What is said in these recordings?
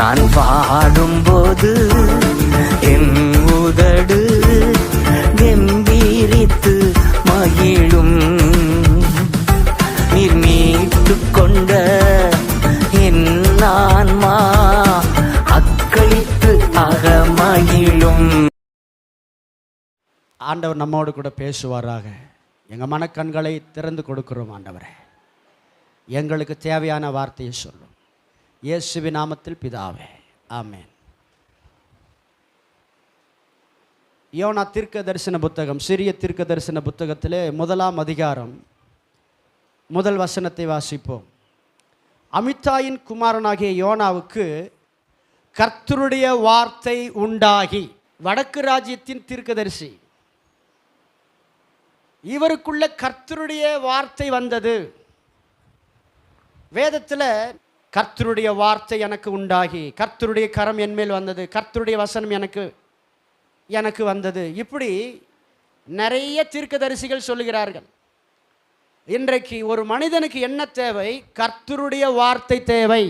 நான் பாடும்போது என் உதடு கம்பீரித்து மகிழும். நீர் மீட்டு கொண்ட என் ஆன்மா அக்களித்து அகமகிழும். ஆண்டவர் நம்மோடு கூட பேசுவாராக. எங்கள் மனக்கண்களை திறந்து கொடுக்கிறோம் ஆண்டவரே. எங்களுக்கு தேவையான வார்த்தையை சொல்லும். இயேசுவின் நாமத்தில் பிதாவே, ஆமென். யோனா தீர்க்க தரிசன புத்தகம், சிறிய தீர்க்க தரிசன புத்தகத்திலே 1ஆம் அதிகாரம் 1 வசனத்தை வாசிப்போம். அமித்தாயின் குமாரனாகிய யோனாவுக்கு கர்த்தருடைய வார்த்தை உண்டாகி, வடக்கு ராஜ்யத்தின் தீர்க்கதரிசி, இவருக்குள்ள கர்த்தருடைய வார்த்தை வந்தது. வேதத்தில் கர்த்தருடைய வார்த்தை எனக்கு உண்டாகி, கர்த்தருடைய கரம் என் மேல் வந்தது, கர்த்தருடைய வசனம் எனக்கு வந்தது. இப்படி நிறைய தீர்க்கதரிசிகள் சொல்லுகிறார்கள். இன்றைக்கு ஒரு மனிதனுக்கு என்ன தேவை? கர்த்தருடைய வார்த்தை தேவை.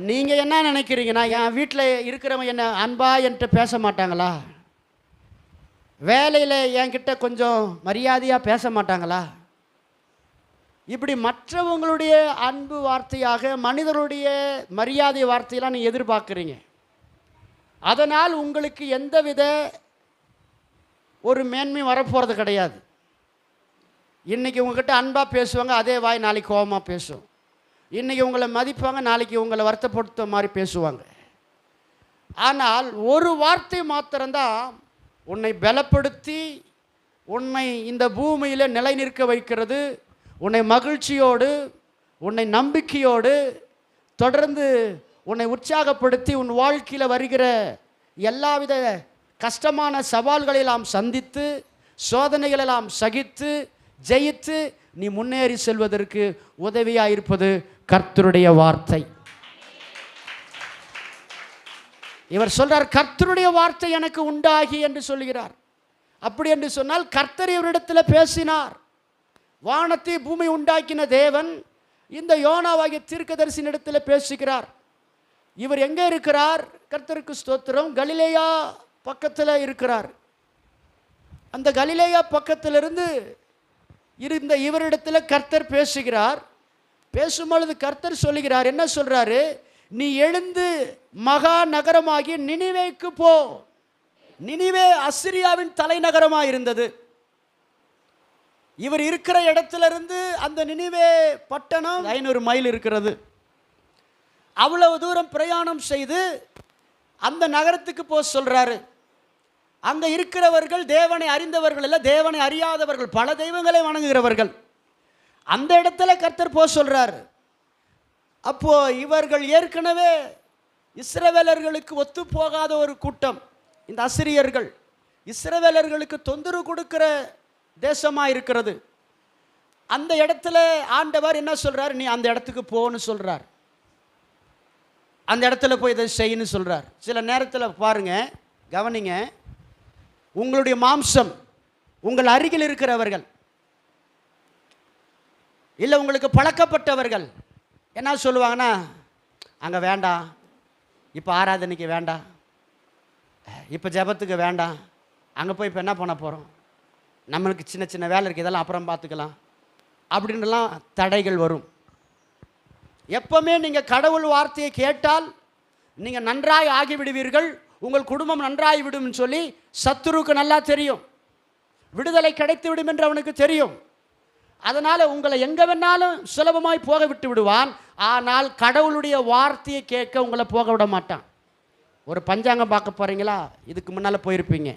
நீங்கள் என்ன நினைக்கிறீங்கன்னா, என் வீட்டில் இருக்கிறவங்க என்ன அன்பா என்கிட்ட பேச மாட்டாங்களா? வேலையில் என்கிட்ட கொஞ்சம் மரியாதையாக பேச மாட்டாங்களா? இப்படி மற்றவங்களுடைய அன்பு வார்த்தையாக மனிதருடைய மரியாதை வார்த்தையெல்லாம் நீங்கள் எதிர்பார்க்குறீங்க. அதனால் உங்களுக்கு எந்தவித ஒரு மேன்மை வரப்போகிறது கிடையாது. இன்றைக்கி உங்கள்கிட்ட அன்பாக பேசுவாங்க, அதே வாய் நாளைக்கு கோபமாக பேசும். இன்றைக்கி உங்களை மதிப்பாங்க, நாளைக்கு உங்களை வருத்தப்படுத்த மாதிரி பேசுவாங்க. ஆனால் ஒரு வார்த்தை மாத்திரம்தான் உன்னை பலப்படுத்தி உன்னை இந்த பூமியில் நிலை நிற்க வைக்கிறது. உன்னை மகிழ்ச்சியோடு, உன்னை நம்பிக்கையோடு தொடர்ந்து உன்னை உற்சாகப்படுத்தி உன் வாழ்க்கையில் வருகிற எல்லாவித கஷ்டமான சவால்களெல்லாம் சந்தித்து, சோதனைகளெல்லாம் சகித்து ஜெயித்து நீ முன்னேறி செல்வதற்கு உதவியாக இருப்பது கர்த்தருடைய வார்த்தை. இவர் சொல்றார், கர்த்தருடைய வார்த்தை எனக்கு உண்டாகி என்று சொல்கிறார். அப்படி என்று சொன்னால் கர்த்தர் இவரிடத்தில் பேசினார். வானத்தை பூமி உண்டாக்கின தேவன் இந்த யோனாவாகிய தீர்க்கதரிசியினிடத்தில் பேசுகிறார். இவர் எங்கே இருக்கிறார்? கர்த்தருக்கு ஸ்தோத்திரம், கலிலேயா பக்கத்தில் இருக்கிறார். அந்த கலிலேயா பக்கத்திலிருந்து இருந்த இவரிடத்தில் கர்த்தர் பேசுகிறார். பேசும்பொழுது கர்த்தர் சொல்லுகிறார், என்ன சொல்றாரு? நீ எழுந்து மகா நகரமாகி நினிவேக்கு போ. நினிவே அசிரியாவின் தலைநகரமாக இருந்தது. இவர் இருக்கிற இடத்திலிருந்து அந்த நினிவே பட்டணம் 500 மைல் இருக்கிறது. அவ்வளவு தூரம் பிரயாணம் செய்து அந்த நகரத்துக்கு போக சொல்றாரு. அங்கே இருக்கிறவர்கள் தேவனை அறிந்தவர்கள் இல்லை, தேவனை அறியாதவர்கள், பல தெய்வங்களை வணங்குகிறவர்கள். அந்த இடத்துல கர்த்தர் போக சொல்றாரு. அப்போ இவர்கள் ஏற்கனவே இஸ்ரவேலர்களுக்கு ஒத்து போகாத ஒரு கூட்டம். இந்த அசிரியர்கள் இஸ்ரவேலர்களுக்கு தொந்தரவு கொடுக்கிற தேசமாக இருக்கிறது. அந்த இடத்துல ஆண்டவர் என்ன சொல்றார்? நீ அந்த இடத்துக்கு போன்னு சொல்றார். அந்த இடத்துல போய் இதை செய்யணும்னு சொல்றார். சில நேரத்தில் பாருங்க, கவனிங்க, உங்களுடைய மாம்சம், உங்கள் அருகில் இருக்கிறவர்கள் இல்லை உங்களுக்கு பழக்கப்பட்டவர்கள் என்ன சொல்லுவாங்கன்னா, அங்கே வேண்டாம், இப்போ ஆராதனைக்கு வேண்டாம், இப்போ ஜெபத்துக்கு வேண்டாம், அங்கே போய் இப்போ என்ன பண்ண போகிறோம், நம்மளுக்கு சின்ன சின்ன வேலை இருக்குது, இதெல்லாம் அப்புறம் பார்த்துக்கலாம் அப்படின்லாம் தடைகள் வரும். எப்பவுமே நீங்கள் கடவுள் வார்த்தையை கேட்டால் நீங்கள் நன்றாய் ஆகிவிடுவீர்கள், உங்கள் குடும்பம் நன்றாய் விடும் சொல்லி சத்துருக்கு நல்லா தெரியும். விடுதலை கிடைத்து விடும் என்று அவனுக்கு தெரியும். அதனால் உங்களை எங்கே வேணாலும் சுலபமாய் போக விட்டு விடுவான். ஆனால் கடவுளுடைய வார்த்தையை கேட்க உங்களை போக விட மாட்டான். ஒரு பஞ்சாங்கம் பார்க்க போகிறீங்களா? இதுக்கு முன்னால் போயிருப்பீங்க.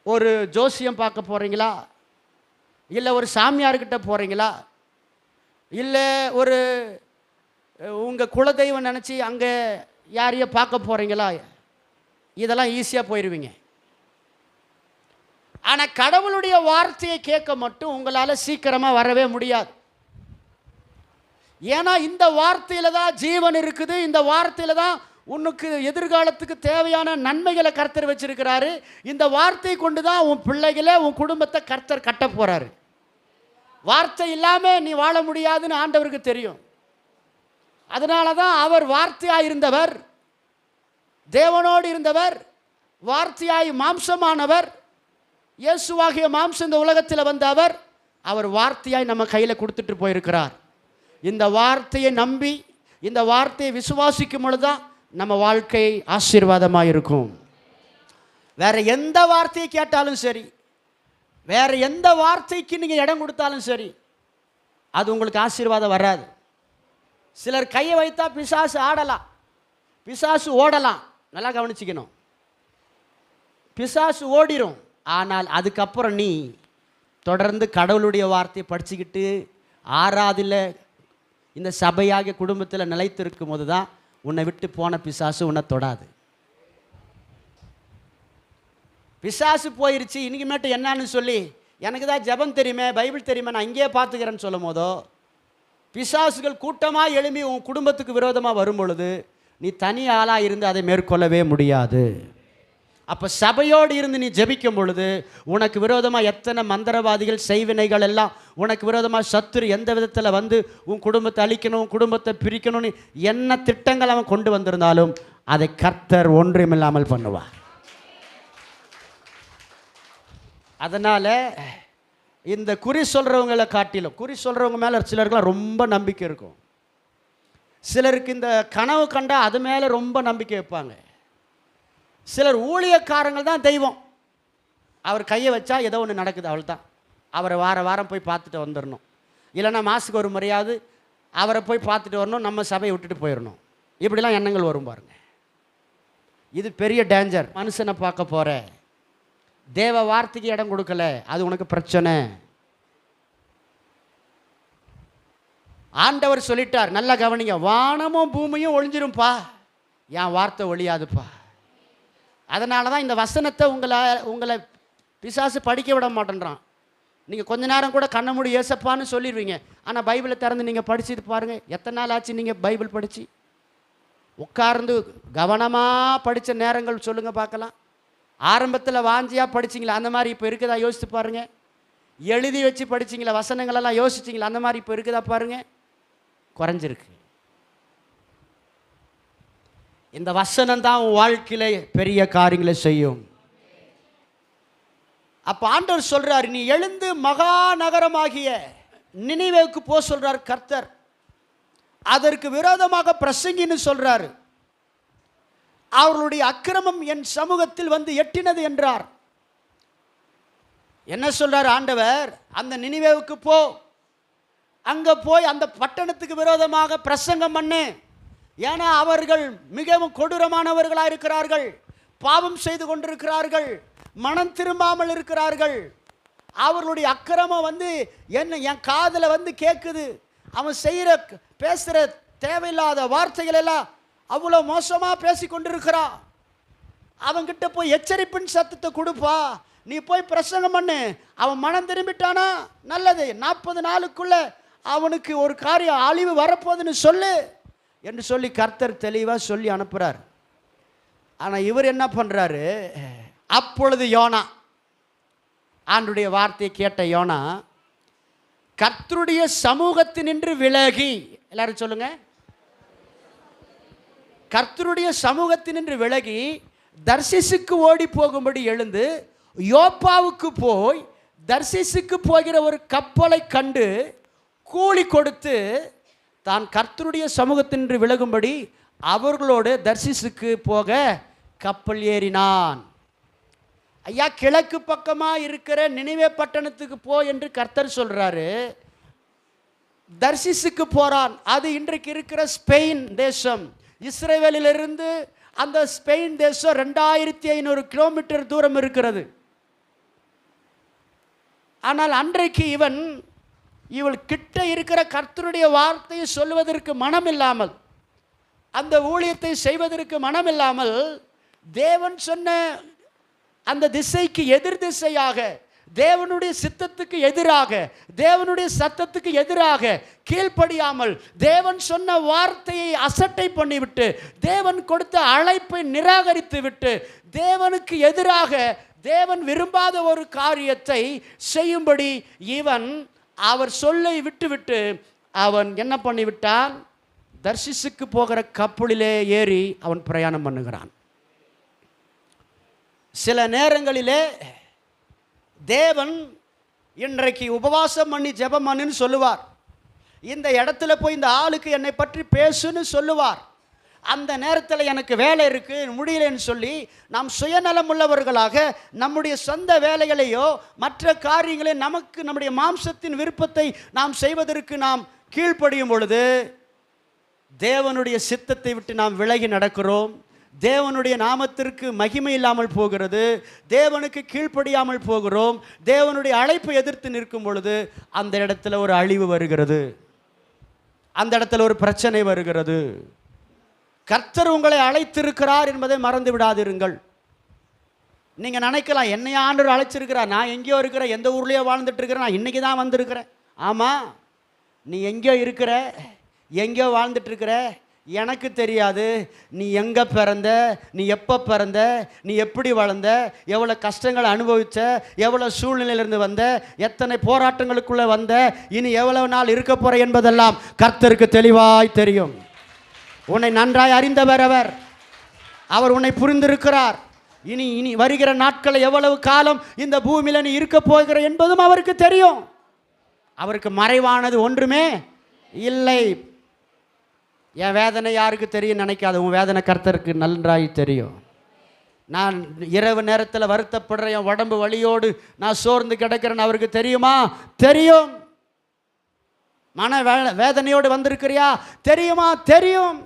ஒரு ஜோசியம் பார்க்க போகிறீங்களா? இல்லை ஒரு சாமியார்கிட்ட போகிறீங்களா? இல்லை ஒரு உங்கள் குலதெய்வம் நினச்சி அங்கே யாரையோ பார்க்க போகிறீங்களா? இதெல்லாம் ஈஸியாக போயிடுவீங்க. ஆனால் கடவுளுடைய வார்த்தையை கேட்க மட்டும் உங்களால் சீக்கிரமாக வரவே முடியாது. ஏன்னா இந்த வார்த்தையில் தான் ஜீவன் இருக்குது. இந்த வார்த்தையில் தான் உனக்கு எதிர்காலத்துக்கு தேவையான நன்மைகளை கர்த்தர் வச்சிருக்கிறாரு. இந்த வார்த்தை கொண்டு தான் உன் பிள்ளைகளை, உன் குடும்பத்தை கர்த்தர் கட்ட போகிறாரு. வார்த்தை இல்லாமல் நீ வாழ முடியாதுன்னு ஆண்டவருக்கு தெரியும். அதனால தான் அவர் வார்த்தையாய் இருந்தவர், தேவனோடு இருந்தவர், வார்த்தையாய் மாம்சமானவர், இயேசுவாகிய மாம்சம் இந்த உலகத்தில் வந்த அவர் வார்த்தையாய் நம்ம கையில் கொடுத்துட்டு போயிருக்கிறார். இந்த வார்த்தையை நம்பி இந்த வார்த்தையை விசுவாசிக்கும் பொழுதுதான் நம்ம வாழ்க்கை ஆசீர்வாதமாக இருக்கும். வேற எந்த வார்த்தையை கேட்டாலும் சரி, வேற எந்த வார்த்தைக்கு நீங்கள் இடம் கொடுத்தாலும் சரி, அது உங்களுக்கு ஆசீர்வாதம் வராது. சிலர் கையை வைத்தா பிசாசு ஆடலாம், பிசாசு ஓடலாம். நல்லா கவனிச்சுக்கணும். பிசாசு ஓடிரும். ஆனால் அதுக்கப்புறம் நீ தொடர்ந்து கடவுளுடைய வார்த்தையை படிச்சுக்கிட்டு ஆறாதில் இந்த சபையாக குடும்பத்தில் நிலைத்திருக்கும் போது தான் உன்னை விட்டு போன பிசாசு உன்னை தொடாது. பிசாசு போயிருச்சு, இன்னைக்கு மட்டும் என்னன்னு சொல்லி எனக்கு தான் ஜெபம் தெரியுமே, பைபிள் தெரியுமே, நான் இங்கேயே பார்த்துக்கிறேன்னு சொல்லும் போதோ பிசாசுகள் கூட்டமாக எழும்பி உன் குடும்பத்துக்கு விரோதமாக வரும் பொழுது நீ தனி ஆளாக இருந்து அதை மேற்கொள்ளவே முடியாது. அப்போ சபையோடு இருந்து நீ ஜெபிக்கும் பொழுது உனக்கு விரோதமாக எத்தனை மந்திரவாதிகள் செய்வினைகள் எல்லாம் உனக்கு விரோதமாக சத்துரு எந்த விதத்தில் வந்து உன் குடும்பத்தை அழிக்கணும், உன் குடும்பத்தை பிரிக்கணும்னு என்ன திட்டங்கள் அவன் கொண்டு வந்திருந்தாலும் அதை கர்த்தர் ஒன்றுமில்லாமல் பண்ணுவார். அதனால் இந்த குறி சொல்கிறவங்களை காட்டிலும், குறி சொல்கிறவங்க மேலே சிலருக்குலாம் ரொம்ப நம்பிக்கை இருக்கும். சிலருக்கு இந்த கனவு கண்டா அது மேலே ரொம்ப நம்பிக்கை வைப்பாங்க. சிலர் ஊழியக்காரங்கள் தான் தெய்வம். அவர் கையை வச்சா ஏதோ ஒன்று நடக்குது, அவள் தான். அவரை வாரம் போய் பார்த்துட்டு வந்துடணும், இல்லைன்னா மாதத்துக்கு ஒரு முறையாவது அவரை போய் பார்த்துட்டு வரணும், நம்ம சபையை விட்டுட்டு போயிடணும். இப்படிலாம் எண்ணங்கள் வரும் பாருங்க. இது பெரிய டேஞ்சர். மனுஷனை பார்க்க போகிற, தேவ வார்த்தைக்கு இடம் கொடுக்கல, அது உனக்கு பிரச்சனை. ஆண்டவர் சொல்லிட்டார், நல்லா கவனிங்க, வானமும் பூமியும் ஒழிஞ்சிரும்பா, என் வார்த்தை ஒழியாதுப்பா. அதனால தான் இந்த வசனத்தை உங்களை பிசாசு படிக்க விட மாட்டேன்றான். நீங்கள் கொஞ்ச நேரம் கூட கண்ண மூடி ஏசப்பான்னு சொல்லிடுவீங்க. ஆனால் பைபிளை திறந்து நீங்கள் படிச்சுட்டு பாருங்கள், எத்தனை நாள் ஆச்சு நீங்கள் பைபிள் படித்து உட்கார்ந்து கவனமாக படித்த நேரங்கள் சொல்லுங்கள் பார்க்கலாம். ஆரம்பத்தில் வாஞ்சியாக படிச்சிங்களா, அந்த மாதிரி இப்போ இருக்குதா யோசித்து பாருங்கள். எழுதி வச்சு படிச்சிங்களா, வசனங்களெல்லாம் யோசிச்சிங்களா, அந்த மாதிரி இப்போ இருக்குதா பாருங்கள். குறைஞ்சிருக்கு. இந்த வசனம் தான் உன் வாழ்க்கையில் பெரிய காரியங்களை செய்யும். அப்போ ஆண்டவர் சொல்றார், நீ எழுந்து மகா நகரமாகிய நினிவேவுக்கு போ சொல்றார் கர்த்தர். அதற்கு விரோதமாக பிரசங்கின்னு சொல்றாரு. அவர்களுடைய அக்கிரமம் என் சமூகத்தில் வந்து எட்டினது என்றார். என்ன சொல்றார் ஆண்டவர்? அந்த நினிவேவுக்கு போ, அங்க போய் அந்த பட்டணத்துக்கு விரோதமாக பிரசங்கம் பண்ணு. ஏன்னா அவர்கள் மிகவும் கொடூரமானவர்களாக இருக்கிறார்கள், பாவம் செய்து கொண்டிருக்கிறார்கள், மனம் திரும்பாமல் இருக்கிறார்கள். அவர்களுடைய அக்கிரமம் வந்து என் காதில் வந்து கேட்குது. அவன் செய்கிற பேசுகிற தேவையில்லாத வார்த்தைகள் எல்லாம் அவ்வளோ மோசமாக பேசி கொண்டிருக்கிறான். அவன்கிட்ட போய் எச்சரிப்பின் சத்தத்தை கொடுப்பா, நீ போய் பிரசங்கம் பண்ணு. அவன் மனம் திரும்பிட்டானா நல்லது, 40 நாளுக்குள்ள அவனுக்கு ஒரு காரியம் அழிவு வரப்போகுதுன்னு சொல்லு என்று சொல்லி கர்த்தர் தெளிவாக சொல்லி அனுப்புகிறார். ஆனால் இவர் என்ன பண்ணுறாரு? அப்பொழுது யோனா, ஆண்டுடைய வார்த்தையை கேட்ட யோனா கர்த்தருடைய சமூகத்தினின்று விலகி, எல்லாரும் சொல்லுங்க, கர்த்தருடைய சமூகத்தினின்று விலகி தர்சிசுக்கு ஓடி போகும்படி எழுந்து யோப்பாவுக்கு போய் தர்சிசுக்கு போகிற ஒரு கப்பலை கண்டு கூலி கொடுத்து தான் கர்த்தருடைய சமூகத்தினின்று விலகும்படி அவர்களோடு தர்சிசுக்கு போக கப்பல் ஏறினான். ஐயா, கிழக்கு பக்கமாக இருக்கிற நினிவே பட்டணத்துக்கு போ என்று கர்த்தர் சொல்றாரு. தர்சிசுக்கு போறான். அது இன்றைக்கு இருக்கிற ஸ்பெயின் தேசம். இஸ்ரேலிலிருந்து அந்த ஸ்பெயின் தேசம் 2500 கிலோமீட்டர் தூரம் இருக்கிறது. ஆனால் அன்றைக்கு இவள் கிட்ட இருக்கிற கர்த்தருடைய வார்த்தையை சொல்வதற்கு மனம் இல்லாமல், அந்த ஊழியத்தை செய்வதற்கு மனம் இல்லாமல், தேவன் சொன்ன அந்த திசைக்கு எதிர் திசையாக, தேவனுடைய சித்தத்துக்கு எதிராக, தேவனுடைய சத்தத்துக்கு எதிராக கீழ்ப்படியாமல், தேவன் சொன்ன வார்த்தையை அசட்டை பண்ணிவிட்டு, தேவன் கொடுத்த அழைப்பை நிராகரித்து விட்டு, தேவனுக்கு எதிராக தேவன் விரும்பாத ஒரு காரியத்தை செய்யும்படி அவர் சொல்லை விட்டுவிட்டு அவன் என்ன பண்ணிவிட்டான்? தர்ஷிசுக்கு போகிற கப்பலிலே ஏறி அவன் பிரயாணம் பண்ணுகிறான். சில நேரங்களிலே தேவன் இன்றைக்கு உபவாசம் பண்ணி ஜெபம் பண்ணுன்னு சொல்லுவார். இந்த இடத்துல போய் இந்த ஆளுக்கு என்னை பற்றி பேசுன்னு சொல்லுவார். அந்த நேரத்தில் எனக்கு வேலை இருக்குது முடியலன்னு சொல்லி நாம் சுயநலம் உள்ளவர்களாக நம்முடைய சொந்த வேலைகளையோ மற்ற காரியங்களை நமக்கு நம்முடைய மாம்சத்தின் விருப்பத்தை நாம் செய்வதற்கு நாம் கீழ்ப்படியும் பொழுது தேவனுடைய சித்தத்தை விட்டு நாம் விலகி நடக்கிறோம். தேவனுடைய நாமத்திற்கு மகிமை இல்லாமல் போகிறது. தேவனுக்கு கீழ்ப்படியாமல் போகிறோம். தேவனுடைய அழைப்பை எதிர்த்து நிற்கும் பொழுது அந்த இடத்துல ஒரு அழிவு வருகிறது. அந்த இடத்துல ஒரு பிரச்சனை வருகிறது. கர்த்தர் உங்களை அழைத்திருக்கிறார் என்பதை மறந்து விடாதிருங்கள். நீங்கள் நினைக்கலாம், என்னை ஆண்டவர் அழைச்சிருக்கிறார், நான் எங்கேயோ இருக்கிறேன், எந்த ஊர்லேயோ வாழ்ந்துட்டு இருக்கிறேன், நான் இன்றைக்கி தான் வந்திருக்கிறேன். ஆமாம், நீ எங்கேயோ இருக்கிற, எங்கேயோ வாழ்ந்துட்டு இருக்கிற, எனக்கு தெரியாது நீ எங்கே பிறந்த, நீ எப்போ பிறந்த, நீ எப்படி வளர்ந்த, எவ்வளோ கஷ்டங்களை அனுபவித்த, எவ்வளோ சூழ்நிலையிலிருந்து வந்த, எத்தனை போராட்டங்களுக்குள்ளே வந்த, இனி எவ்வளவு நாள் இருக்க போகிற என்பதெல்லாம் கர்த்தருக்கு தெளிவாய் தெரியும். உன்னை நன்றாய் அறிந்தவர் அவர் உன்னை புரிந்திருக்கிறார். இனி வருகிற நாட்களை எவ்வளவு காலம் இந்த பூமியில் நீ இருக்க போகிற என்பதும் அவருக்கு தெரியும். அவருக்கு மறைவானது ஒன்றுமே இல்லை. என் வேதனை யாருக்கு தெரியும் நினைக்காது, உன் வேதனை கர்த்தருக்கு நன்றாய் தெரியும். நான் இரவு நேரத்தில் வருத்தப்படுற என் உடம்பு வலியோடு நான் சோர்ந்து கிடக்கிறேன்னு அவருக்கு தெரியுமா? தெரியும். மன வேதனையோடு வந்திருக்கிறியா? தெரியுமா? தெரியும்.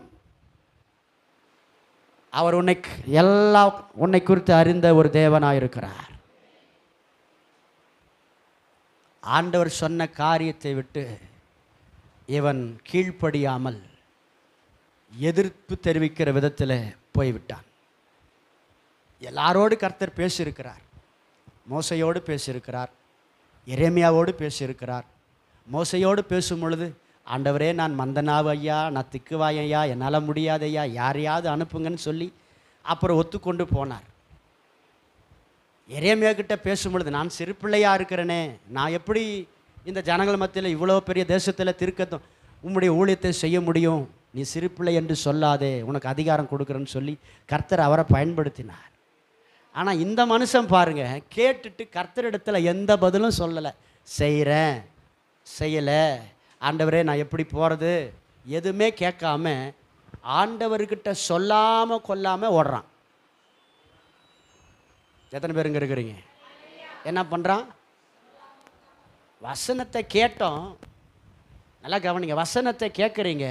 அவர் உன்னை குறித்து அறிந்த ஒரு தேவனாயிருக்கிறார். ஆண்டவர் சொன்ன காரியத்தை விட்டு இவன் கீழ்ப்படியாமல் எதிர்ப்பு தெரிவிக்கிற விதத்தில் போய்விட்டான். எல்லாரோடு கர்த்தர் பேசியிருக்கிறார். மோசையோடு பேசியிருக்கிறார், எரேமியாவோடு பேசியிருக்கிறார். மோசையோடு பேசும் பொழுது, ஆண்டவரே நான் மந்தனாவு ஐயா, நான் திக்குவாய் ஐயா, என்னால் முடியாது ஐயா, யாரையாவது அனுப்புங்கன்னு சொல்லி அப்புறம் ஒத்துக்கொண்டு போனார். எரேமியா கிட்ட பேசும் பொழுது, நான் சிறு பிள்ளையாக இருக்கிறேனே, நான் எப்படி இந்த ஜனங்கள் மத்தியில் இவ்வளோ பெரிய தேசத்தில் திருக்கத்தும் உம்முடைய ஊழியத்தை செய்ய முடியும், நீ சிறு பிள்ளை என்று சொல்லாதே, உனக்கு அதிகாரம் கொடுக்குறேன்னு சொல்லி கர்த்தர் அவரை பயன்படுத்தினார். ஆனால் இந்த மனுஷன் பாருங்க, கேட்டுட்டு கர்த்தரிடத்தில் எந்த பதிலும் சொல்லலை. செய்கிறேன், செய்யலை, ஆண்டவரே நான் எப்படி போகிறது, எதுவுமே கேட்காம ஆண்டவர்கிட்ட சொல்லாமல் கொல்லாமல் ஓடுறான். எத்தனை பேருங்க இருக்கிறீங்க? என்ன பண்ணுறான்? வசனத்தை கேட்டோம், நல்லா கவனிங்க, வசனத்தை கேட்குறீங்க,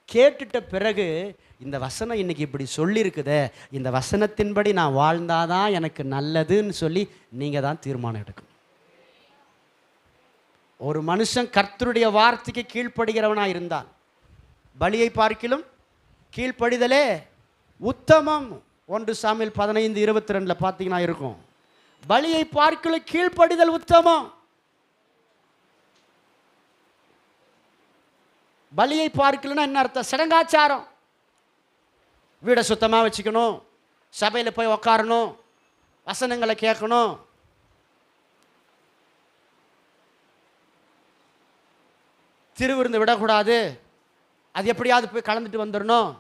கேட்டுட்ட பிறகு இந்த வசனம் இன்னைக்கு இப்படி சொல்லியிருக்குதே, இந்த வசனத்தின்படி நான் வாழ்ந்தாதான் எனக்கு நல்லதுன்னு சொல்லி நீங்கள் தான் தீர்மானம் எடுக்கணும். ஒரு மனுஷன் கர்த்தருடைய வார்த்தைக்கு கீழ்ப்படுகிறவனாக இருந்தால் பலியை பார்க்கிலும் கீழ்ப்படிதலே உத்தமம். 1 சாமுவேல் 15:22 பார்த்தீங்கன்னா இருக்கும். பலியை பார்க்கிலும் கீழ்ப்படிதல் உத்தமம். பலியை பார்க்கலன்னா என்ன அர்த்தம்? சடங்காச்சாரம். வீடை சுத்தமாக வச்சுக்கணும், சபையில் போய் உக்காரணும், வசனங்களை கேட்கணும், திருவிருந்து விடக்கூடாது, அது எப்படியாவது போய் கலந்துட்டு வந்துடணும்,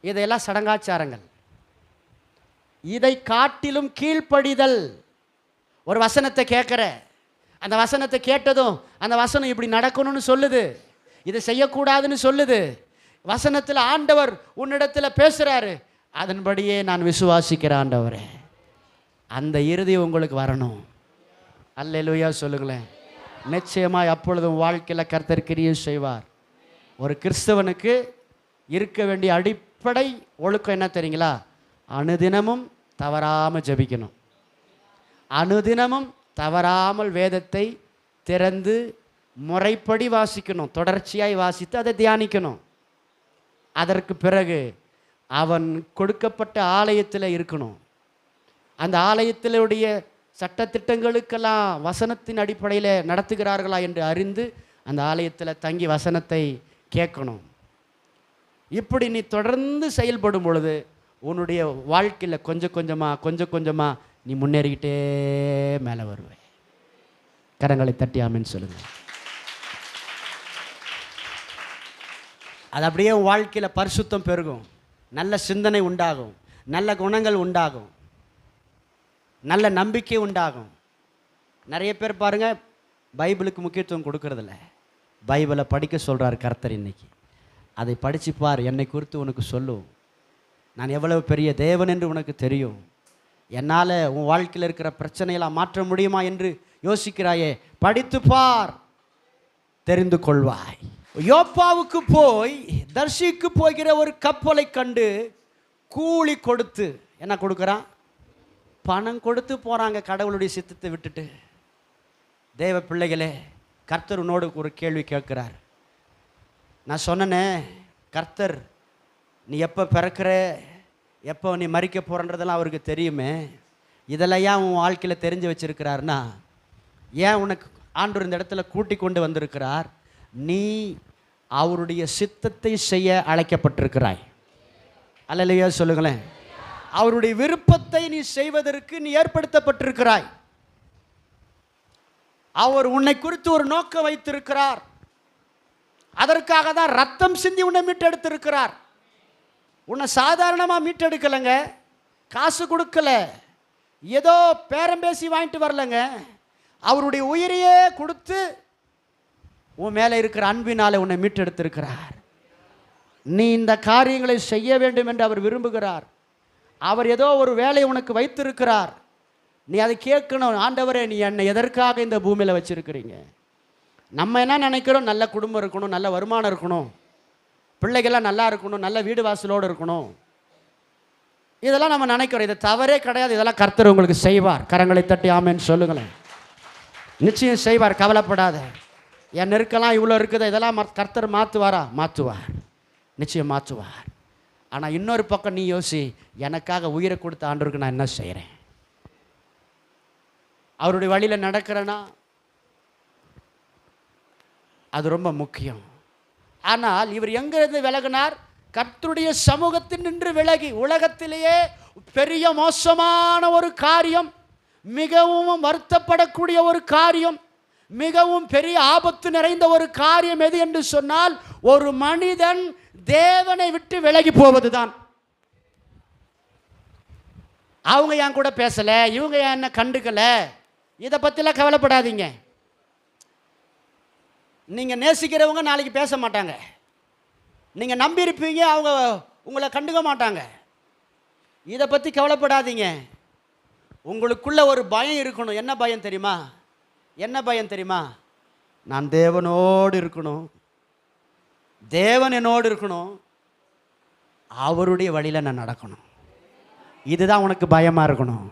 இதையெல்லாம் சடங்காச்சாரங்கள். இதை காட்டிலும் கீழ்ப்படிதல். ஒரு வசனத்தை கேட்குற, அந்த வசனத்தை கேட்டதும் அந்த வசனம் இப்படி நடக்கணும்னு சொல்லுது, இதை செய்யக்கூடாதுன்னு சொல்லுது. வசனத்தில் ஆண்டவர் உன்னிடத்தில் பேசுகிறாரு, அதன்படியே நான் விசுவாசிக்கிறேன் ஆண்டவரே, அந்த இறுதி உங்களுக்கு வரணும். அல்லேலூயா சொல்லுங்களேன். நிச்சயமாய் அப்பொழுதும் வாழ்க்கையில் கர்த்தர் கிரியை செய்வார். ஒரு கிறிஸ்தவனுக்கு இருக்க வேண்டிய அடிப்படை ஒழுக்கம் என்ன தெரியுங்களா? அனுதினமும் தவறாமல் ஜெபிக்கணும், அனுதினமும் தவறாமல் வேதத்தை திறந்து முறைப்படி வாசிக்கணும், தொடர்ச்சியாய் வாசித்து அதை தியானிக்கணும். அதற்கு பிறகு அவன் கொடுக்கப்பட்ட ஆலயத்தில் இருக்கணும். அந்த ஆலயத்திலுடைய சட்டத்திட்டங்களுக்கெல்லாம் வசனத்தின் அடிப்படையில் நடத்துகிறார்களா என்று அறிந்து அந்த ஆலயத்தில் தங்கி வசனத்தை கேட்கணும். இப்படி நீ தொடர்ந்து செயல்படும் பொழுது உன்னுடைய வாழ்க்கையில் கொஞ்சம் கொஞ்சமாக நீ முன்னேறிக்கிட்டே மேலே வருவே. கரங்களை தட்டி ஆமென் சொல்லுங்கள். அது அப்படியே உன் வாழ்க்கையில் பரிசுத்தம் பெருகும், நல்ல சிந்தனை உண்டாகும், நல்ல குணங்கள் உண்டாகும், நல்ல நம்பிக்கை உண்டாகும். நிறைய பேர் பாருங்கள் பைபிளுக்கு முக்கியத்துவம் கொடுக்கறதில்ல. பைபிளை படிக்க சொல்கிறார் கர்த்தர் இன்னைக்கு. அதை படிச்சுப்பார், என்னை குறித்து உனக்கு சொல்லும். நான் எவ்வளவு பெரிய தேவன் என்று உனக்கு தெரியும். என்னால் உன் வாழ்க்கையில் இருக்கிற பிரச்சனையெல்லாம் மாற்ற முடியுமா என்று யோசிக்கிறாயே, படித்துப்பார், தெரிந்து கொள்வாய். யோப்பாவுக்கு போய் தர்ஷிக்கு போகிற ஒரு கப்பலை கண்டு கூலி கொடுத்து என்ன கொடுக்குறான்? பணம் கொடுத்து போகிறாங்க கடவுளுடைய சித்தத்தை விட்டுட்டு. தேவ பிள்ளைகளே, கர்த்தர் உன்னோடு ஒரு கேள்வி கேட்குறார். நான் சொன்னனே, கர்த்தர் நீ எப்போ பிறக்கிற, எப்போ நீ மறிக்க போகிறன்றதெல்லாம் அவருக்கு தெரியுமே. இதெல்லாம் ஏன் உன் வாழ்க்கையில் தெரிஞ்சு வச்சிருக்கிறாருன்னா, ஏன் உனக்கு ஆண்டவர் இந்த இடத்துல கூட்டி கொண்டு வந்திருக்கிறார்? நீ அவருடைய சித்தத்தை செய்ய அழைக்கப்பட்டிருக்கிறாய். அல்லேலூயா சொல்லுங்களேன். அவருடைய விருப்பத்தை நீ செய்வதற்கு நீ ஏற்படுத்தப்பட்டிருக்கிறாய். அவர் உன்னை குறித்து ஒரு நோக்கம் வைத்திருக்கிறார். அதற்காக தான் ரத்தம் சிந்தி உன்னை மீட்டெடுத்திருக்கிறார். உன்னை சாதாரணமாக மீட்டெடுக்கலைங்க, காசு கொடுக்கல, ஏதோ பேரம் பேசி வாங்கிட்டு வரலங்க. அவருடைய உயிரையே கொடுத்து உன் மேலே இருக்கிற அன்பினால உன்னை மீட்டெடுத்திருக்கிறார். நீ இந்த காரியங்களை செய்ய வேண்டும் என்று அவர் விரும்புகிறார். அவர் ஏதோ ஒரு வேலையை உனக்கு வைத்திருக்கிறார். நீ அதை கேட்கணும். ஆண்டவரே, நீ என்னை எதற்காக இந்த பூமியில் வச்சிருக்கிறீங்க? நம்ம என்ன நினைக்கிறோம்? நல்ல குடும்பம் இருக்கணும், நல்ல வருமானம் இருக்கணும், பிள்ளைகள்லாம் நல்லா இருக்கணும், நல்ல வீடு வாசலோடு இருக்கணும், இதெல்லாம் நம்ம நினைக்கிறோம். இது தவறே கிடையாது. இதெல்லாம் கர்த்தர் உங்களுக்கு செய்வார். கரங்களை தட்டி ஆமென்னு சொல்லுங்களேன். நிச்சயம் செய்வார், கவலைப்படாத. என் நெருக்கலாம் இவ்வளோ இருக்குது, இதெல்லாம் கர்த்தர் மாற்றுவாரா? மாற்றுவார், நிச்சயம் மாற்றுவார். ஆனால் இன்னொரு பக்கம் நீ யோசி, எனக்காக உயிரை கொடுத்த ஆண்டவருக்கு நான் என்ன செய்கிறேன்? அவருடைய வழியில் நடக்கிறேன்னா அது ரொம்ப முக்கியம். ஆனால் இவர் எங்கிருந்து விலகினார்? கர்த்தருடைய சமூகத்தில் நின்று விலகி. உலகத்திலேயே பெரிய மோசமான ஒரு காரியம், மிகவும் வருத்தப்படக்கூடிய ஒரு காரியம், மிகவும் பெரிய ஆபத்து நிறைந்த ஒரு காரியம் எது என்று சொன்னால், ஒரு மனிதன் தேவனை விட்டு விலகி போவதுதான். அவங்க என் கூட பேசல, இவங்க என்ன கண்டுக்கல, இதை பற்றிலாம் கவலைப்படாதீங்க. நீங்கள் நேசிக்கிறவங்க நாளைக்கு பேச மாட்டாங்க. நீங்கள் நம்பியிருப்பீங்க, அவங்க உங்களை கண்டுக்க மாட்டாங்க. இதை பற்றி கவலைப்படாதீங்க. உங்களுக்குள்ள ஒரு பயம் இருக்கணும். என்ன பயம் தெரியுமா? என்ன பயம் தெரியுமா? நான் தேவனோடு இருக்கணும், தேவன் என்னோடு இருக்கணும், அவருடைய வழியில் நான் நடக்கணும். இதுதான் உனக்கு பயமாக இருக்கணும்.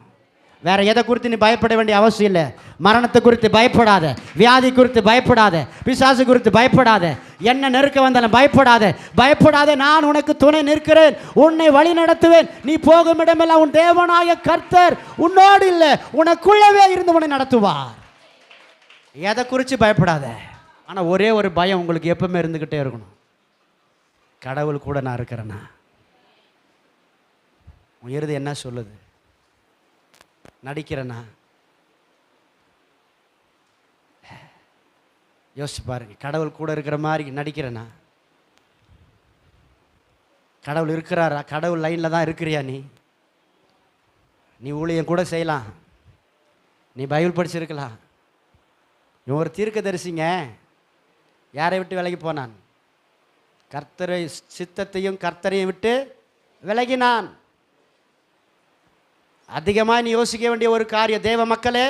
வேற எதை குறித்து நீ பயப்பட வேண்டிய அவசியம் இல்லை. மரணத்தை குறித்து பயப்படாத, வியாதி குறித்து பயப்படாத, பிசாசு குறித்து பயப்படாத, என்ன நெருக்க வந்தாலும் பயப்படாத. பயப்படாத, நான் உனக்கு துணை நிற்கிறேன், உன்னை வழி நடத்துவேன். நீ போகும் இடமெல்லாம் உன் தேவனாய கர்த்தர் உன்னோடு இல்லை, உனக்குள்ளவே இருந்து உன்னை நடத்துவார். எதை குறித்து பயப்படாத. ஆனால் ஒரே ஒரு பயம் உங்களுக்கு எப்பவுமே இருந்துக்கிட்டே இருக்கணும். கடவுள் கூட நான் இருக்கிறேன்னா? உன் இறுதி என்ன சொல்லுது? நடிக்கிறேன்னா? யோசிச்சு பாருங்க. கடவுள் கூட இருக்கிற மாதிரி நடிக்கிறேன்னா? கடவுள் இருக்கிறாரா? கடவுள் லைனில் தான் இருக்கிறியா? நீ ஊழியம் கூட செய்யலாம், நீ பைபிள் படிச்சிருக்கலாம். இவன் ஒரு தீர்க்கதரிசிங்க. யாரை விட்டு விலகி போனான்? கர்த்தரை சித்தத்தையும் கர்த்தரையும் விட்டு விலகினான். அதிகமாக நீ யோசிக்க வேண்டிய ஒரு காரியம், தேவ மக்களே,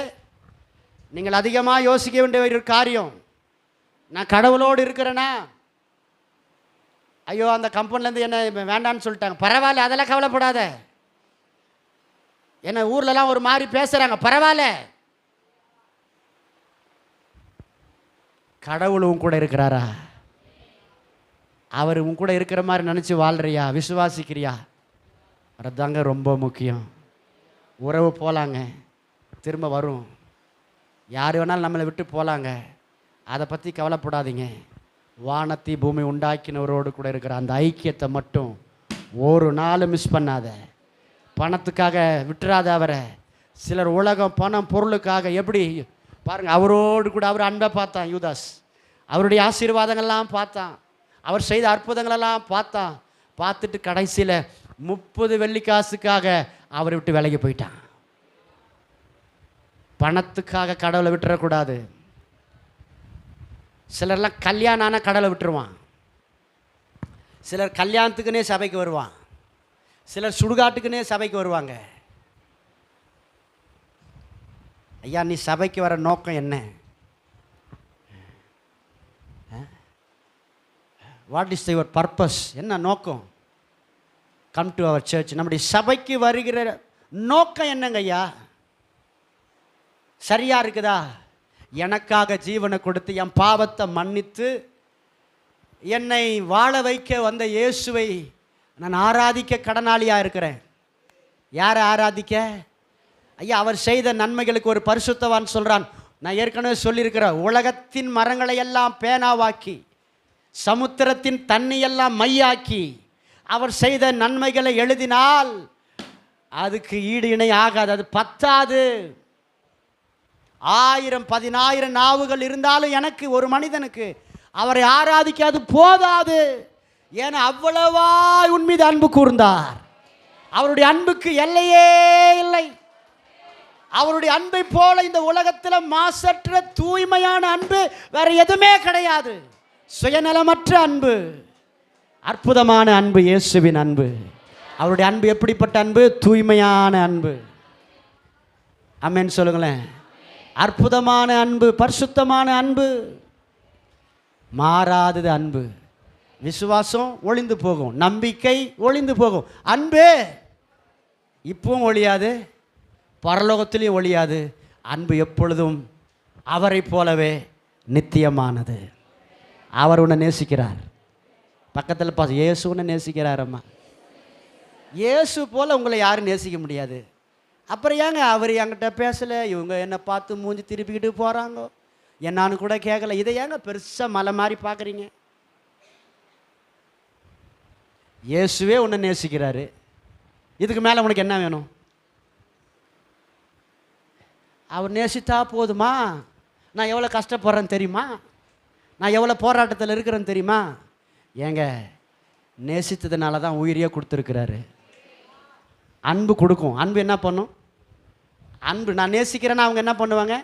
நீங்கள் அதிகமாக யோசிக்க வேண்டிய ஒரு காரியம், நான் கடவுளோடு இருக்கிறேன்னா? ஐயோ, அந்த கம்பெனிலேருந்து என்ன வேண்டான்னு சொல்லிட்டாங்க, பரவாயில்ல, அதெல்லாம் கவலைப்படாத. என்ன ஊர்லலாம் ஒரு மாதிரி பேசுகிறாங்க, பரவாயில்ல, கடவுள் உன் கூட இருக்கிறாரா? அவர் உன் கூட இருக்கிற மாதிரி நினச்சி வாழ்றியா? விசுவாசிக்கிறியா? அதுதாங்க ரொம்ப முக்கியம். உறவு போகலாங்க, திரும்ப வரும். யார் வேணாலும் நம்மளை விட்டு போகலாங்க, அதை பற்றி கவலைப்படாதீங்க. வானத்தை பூமி உண்டாக்கினவரோடு கூட இருக்கிற அந்த ஐக்கியத்தை மட்டும் ஒரு நாள் மிஸ் பண்ணாத. பணத்துக்காக விட்டுறாத அவரை. சிலர் உலகம், பணம், பொருளுக்காக எப்படி பாருங்கள், அவரோடு கூட அவர் அன்பை பார்த்தான் யூதாஸ், அவருடைய ஆசீர்வாதங்கள்லாம் பார்த்தான். அவர் செய்த அற்புதங்களெல்லாம் பார்த்துட்டு கடைசியில் 30 வெள்ளிக்காசுக்காக அவரை விட்டு விலகி போயிட்டான். பணத்துக்காக கடவுளை விட்டுறக்கூடாது. சிலர்லாம் கல்யாணம் ஆனால் கடவுளை விட்டுருவான். சிலர் கல்யாணத்துக்குன்னே சபைக்கு வருவான். சிலர் சுடுகாட்டுக்குன்னே சபைக்கு வருவாங்க. ஐயா, நீ சபைக்கு வர நோக்கம் என்ன? What is your purpose? என்ன நோக்கம்? Come to our church. நம்முடைய சபைக்கு வருகிற நோக்கம் என்னங்க ஐயா? சரியா இருக்குதா? எனக்காக ஜீவனை கொடுத்து என் பாவத்தை மன்னித்து என்னை வாழ வைக்க வந்த இயேசுவை நான் ஆராதிக்க கடனாளியாக இருக்கிறேன். யாரை ஆராதிக்க? ஐயா, அவர் செய்த நன்மைகளுக்கு ஒரு பரிசுத்தவான் சொல்கிறான். நான் ஏற்கனவே சொல்லியிருக்கிறேன், உலகத்தின் மரங்களை எல்லாம் பேனாவாக்கி சமுத்திரத்தின் தண்ணியெல்லாம் மையாக்கி அவர் செய்த நன்மைகளை எழுதினால் அதுக்கு ஈடு இணை ஆகாது, அது பத்தாது. 1000 10,000 நாவுகள் இருந்தாலும் எனக்கு, ஒரு மனிதனுக்கு அவரை ஆராதிக்காது போதாது. ஏன்னா அவ்வளவா உன் மீது அன்பு கூர்ந்தார். அவருடைய அன்புக்கு எல்லையே இல்லை. அவருடைய அன்பை போல இந்த உலகத்தில் மாசற்ற தூய்மையான அன்பு வேற எதுவுமே கிடையாது. சுயநலமற்ற அன்பு, அற்புதமான அன்பு, இயேசுவின் அன்பு. அவருடைய அன்பு எப்படிப்பட்ட அன்பு? தூய்மையான அன்பு. ஆமென் சொல்லுங்களேன். அற்புதமான அன்பு, பரிசுத்தமான அன்பு, மாறாதது அன்பு. விசுவாசம் ஒளிந்து போகும், நம்பிக்கை ஒளிந்து போகும். அன்பு இப்பவும் ஒழியாது, பரலோகத்திலையும் ஒழியாது. அன்பு எப்பொழுதும் அவரை போலவே நித்தியமானது. அவர் உன்னை நேசிக்கிறார். பக்கத்தில் இயேசு உன்னை நேசிக்கிறார். அம்மா, இயேசு போல் உங்களை யாரும் நேசிக்க முடியாது. அப்புறம் ஏங்க அவர் என்கிட்ட பேசலை, இவங்க என்னை பார்த்து மூஞ்சி திருப்பிக்கிட்டு போகிறாங்க, என்னான்னு கூட கேட்கல, இதை ஏங்க பெருசாக மலை மாதிரி பார்க்குறீங்க? இயேசுவே உன்னை நேசிக்கிறாரு. இதுக்கு மேலே உனக்கு என்ன வேணும்? அவர் நேசித்தா போதுமா? நான் எவ்வளோ கஷ்டப்படுறேன்னு தெரியுமா? நான் எவ்வளோ போராட்டத்தில் இருக்கிறேன்னு தெரியுமா? ஏங்க, நேசித்ததுனால தான் உயிரியே கொடுத்துருக்கிறாரு. அன்பு கொடுக்கும். அன்பு என்ன பண்ணும்? அன்பு, நான் நேசிக்கிறேன்னா அவங்க என்ன பண்ணுவாங்க?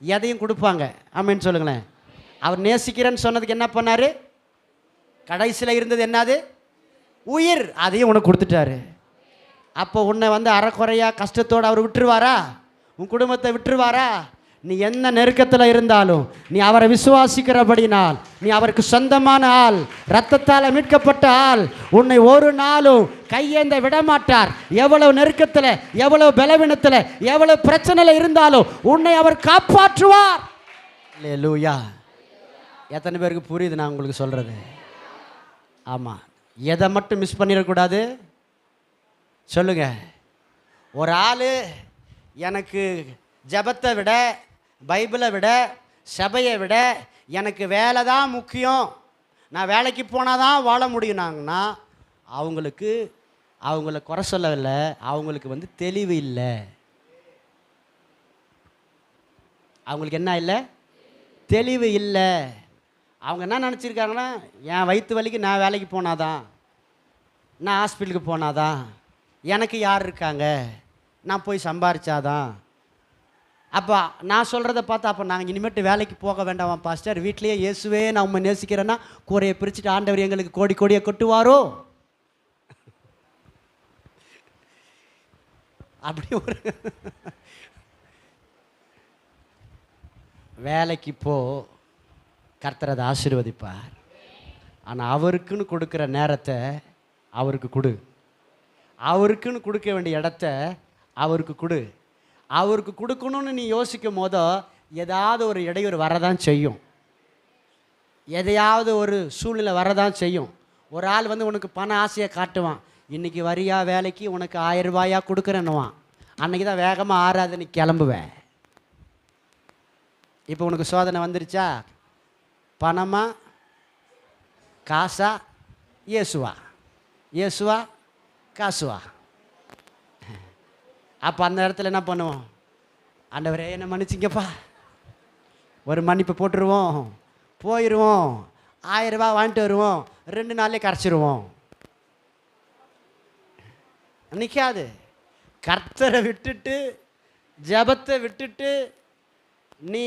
எதையும் கொடுப்பாங்க. ஆமென் சொல்லுங்களேன். அவர் நேசிக்கிறேன்னு சொன்னதுக்கு என்ன பண்ணார்? கடைசியில் இருந்தது என்னது? உயிர். அதையும் உனக்கு கொடுத்துட்டாரு. அப்போ உன்னை வந்து அறக்குறையாக கஷ்டத்தோடு அவர் விட்டுருவாரா? உன் குடும்பத்தை விட்டுருவாரா? நீ என்ன நெருக்கத்தில் இருந்தாலும் நீ அவரை விசுவாசிக்கிறபடினால், நீ அவருக்கு சொந்தமான ஆள், இரத்தத்தால் மீட்கப்பட்ட ஆள், உன்னை ஒரு நாளும் கையேந்த விடமாட்டார். எவ்வளவு நெருக்கத்தில், எவ்வளவு பலவீனத்தில், எவ்வளவு பிரச்சனையில் இருந்தாலும் உன்னை அவர் காப்பாற்றுவார். அல்லேலூயா. எத்தனை பேருக்கு புரியுது நான் உங்களுக்கு சொல்கிறது? ஆமாம். எதை மட்டும் மிஸ் பண்ணிடக்கூடாது சொல்லுங்க. ஒரு ஆள் எனக்கு ஜெபத்தை விட, பைபிளை விட, சபையை விட எனக்கு வேலை தான் முக்கியம், நான் வேலைக்கு போனால் தான் வாழ முடியும்னாங்கன்னா அவங்கள குறை சொல்லவில்லை, அவங்களுக்கு வந்து தெளிவு இல்லை. அவங்களுக்கு என்ன இல்லை? தெளிவு இல்லை. அவங்க என்ன நினச்சிருக்காங்கன்னா, என் வயிற்று வலிக்கு நான் வேலைக்கு போனாதான், நான் ஹாஸ்பிட்டலுக்கு போனாதான், எனக்கு யார் இருக்காங்க, நான் போய் சம்பாரிச்சாதான். அப்போ நான் சொல்கிறத பார்த்தா, அப்போ நாங்கள் இனிமேட்டு வேலைக்கு போக வேண்டாமா பாஸ்டர், வீட்லேயே இயேசுவே நான் உண்மை நேசிக்கிறேன்னா கூரையை பிரிச்சுட்டு ஆண்டவர் எங்களுக்கு கோடி கோடியை கொட்டுவாரோ? அப்படி ஒரு வேலைக்கு போ, கர்த்தர் அதை ஆசீர்வதிப்பார். ஆனால் அவருக்குன்னு கொடுக்குற நேரத்தை அவருக்கு கொடு, அவருக்குன்னு கொடுக்க வேண்டிய இடத்த அவருக்கு கொடு. அவருக்கு கொடுக்கணும்னு நீ யோசிக்கும் போதோ ஏதாவது ஒரு இடையூறு வரதான் செய்யும், எதையாவது ஒரு சூழ்நிலை வரதான் செய்யும். ஒரு ஆள் வந்து உனக்கு பண ஆசையை காட்டுவான், இன்றைக்கி வரியா வேலைக்கு உனக்கு 1000 ரூபாயா கொடுக்குறேன்னுவான். அன்றைக்கி தான் வேகமாக ஆறாது நீ கிளம்புவேன். இப்போ உனக்கு சோதனை வந்துருச்சா? பணமா காசா? இயேசுவா? இயேசுவா காசுவா? அப்போ அந்த இடத்துல என்ன பண்ணுவோம்? ஆண்டவரே என்ன மன்னிச்சிங்கப்பா, ஒரு மன்னிப்பு போட்டுருவோம், போயிடுவோம், 1000 ரூபா வாங்கிட்டு வருவோம், 2 நாள்லேயே கரைச்சிருவோம். நிற்காது. கர்த்தரை விட்டுட்டு ஜெபத்தை விட்டுட்டு நீ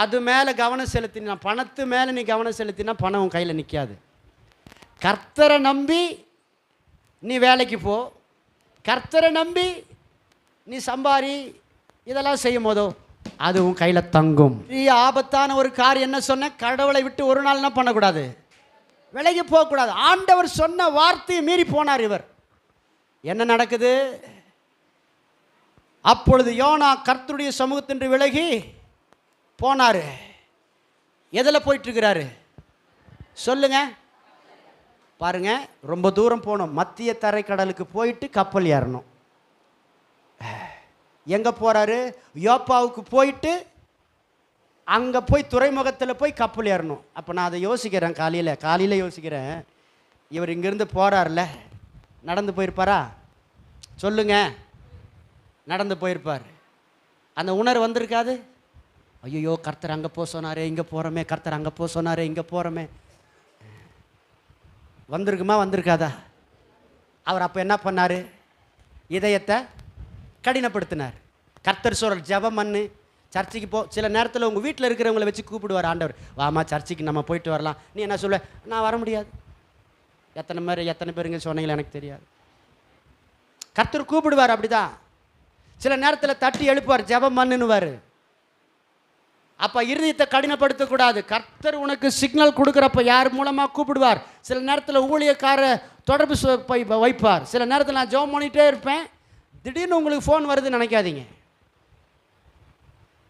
அது மேலே கவனம் செலுத்தினா, பணத்து மேலே நீ கவனம் செலுத்தினா பணம் உன் கையில் நிற்காது. கர்த்தரை நம்பி நீ வேலைக்கு போ, கர்த்தரை நம்பி நீ சம்பாரி, இதெல்லாம் செய்யும் போதோ அது உன் கையில் தங்கும். ஆபத்தான ஒரு காரியம் என்ன சொன்ன, கடவுளை விட்டு ஒரு நாள் என்ன பண்ணக்கூடாது, விலகி போகக்கூடாது. ஆண்டவர் சொன்ன வார்த்தையை மீறி போனார் இவர். என்ன நடக்குது? அப்பொழுது யோனா கர்த்தருடைய சமூகத்தின்று விலகி போனார். எதில் போயிட்டுருக்கிறாரு சொல்லுங்க பாருங்க. ரொம்ப தூரம் போகணும். மத்திய தரைக்கடலுக்கு போயிட்டு கப்பல் ஏறணும். எங்கே போகிறாரு? யோப்பாவுக்கு போயிட்டு அங்கே போய் துறைமுகத்தில் போய் கப்பல் ஏறணும். அப்போ நான் அதை யோசிக்கிறேன், காலையில் யோசிக்கிறேன். இவர் இங்கேருந்து போகிறார்ல, நடந்து போயிருப்பாரா சொல்லுங்க? நடந்து போயிருப்பார். அந்த உணர்வு வந்திருக்காது? ஐயோ கர்த்தர் அங்கே போக சொன்னாரே, இங்கே போகிறோமே, கர்த்தர் அங்கே போக சொன்னாரே, இங்கே போகிறோமே. வந்திருக்குமா? வந்திருக்காதா? அவர் அப்போ என்ன பண்ணார்? இதயத்தை கடினப்படுத்தினார். கர்த்தர் சொல்கிறார், ஜெபம் பண்ணு, சர்ச்சுக்கு போ. சில நேரத்தில் உங்கள் வீட்டில் இருக்கிறவங்களை வச்சு கூப்பிடுவார் ஆண்டவர், வாமா சர்ச்சுக்கு நம்ம போயிட்டு வரலாம். நீ என்ன சொல்ல? நான் வர முடியாது. எத்தனை பேருங்க சொன்னீங்களே எனக்கு தெரியாது. கர்த்தர் கூப்பிடுவார். அப்படிதான் சில நேரத்தில் தட்டி எழுப்புவார், ஜெபம் பண்ணுவார். அப்போ இருதயத்தை கடினப்படுத்தக்கூடாது. கர்த்தர் உனக்கு சிக்னல் கொடுக்குறப்ப யார் மூலமாக கூப்பிடுவார். சில நேரத்தில் ஊழியக்கார தொடர்பு வைப்பார். சில நேரத்தில் நான் ஜெபம் பண்ணிகிட்டே இருப்பேன், திடீர்னு உங்களுக்கு ஃபோன் வருதுன்னு நினைக்காதீங்க.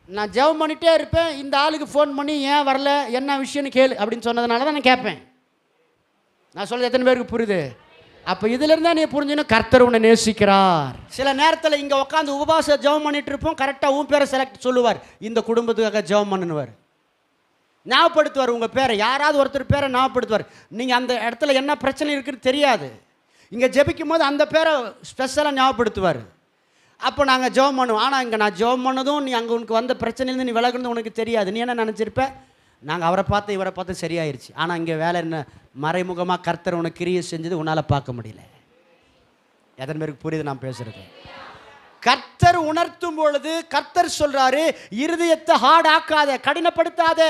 நான் ஜெபம் பண்ணிகிட்டே இருப்பேன், இந்த ஆளுக்கு ஃபோன் பண்ணி ஏன் வரல, என்ன விஷயம்னு கேளு அப்படின்னு சொன்னதுனால தான் நான் கேட்பேன். நான் சொல்கிறது எத்தனை பேருக்கு புரியுது? அப்போ இதிலிருந்தா நீ புரிஞ்சுன்னு கர்த்தர் உன்னை நேசிக்கிறார். சில நேரத்தில் இங்கே உட்காந்து உபவாச ஜெபம் பண்ணிட்டு இருப்போம், கரெக்டாக உன் பேரை செலக்ட் சொல்லுவார், இந்த குடும்பத்துக்காக ஜெபம் பண்ணுவார், ஞாபகப்படுத்துவார். உங்கள் பேரை யாராவது ஒருத்தர் பேரை ஞாபகப்படுத்துவார். நீங்கள் அந்த இடத்துல என்ன பிரச்சனை இருக்குன்னு தெரியாது, இங்கே ஜெபிக்கும் போது அந்த பேரை ஸ்பெஷலாக ஞாபகப்படுத்துவார். அப்போ நாங்கள் ஜெபம் பண்ணுவோம். ஆனால் இங்கே நான் ஜெபம் பண்ணதும் நீ அங்கே உனக்கு வந்த பிரச்சனையிலேருந்து நீ விலகுனது உனக்கு தெரியாது. நீ என்ன நினச்சிருப்ப? நாங்கள் அவரை பார்த்து இவரை பார்த்து சரியாயிருச்சு. ஆனால் இங்கே வேலை என்ன, மறைமுகமாக கர்த்தர் உனக்கு கிரியை செஞ்சது உன்னால் பார்க்க முடியல. எத்தனை பேருக்கு புரியுது நான் பேசுகிறது? கர்த்தர் உணர்த்தும் பொழுது கர்த்தர் சொல்கிறாரு, இருதயத்தை ஹார்ட் ஆக்காத, கடினப்படுத்தாத.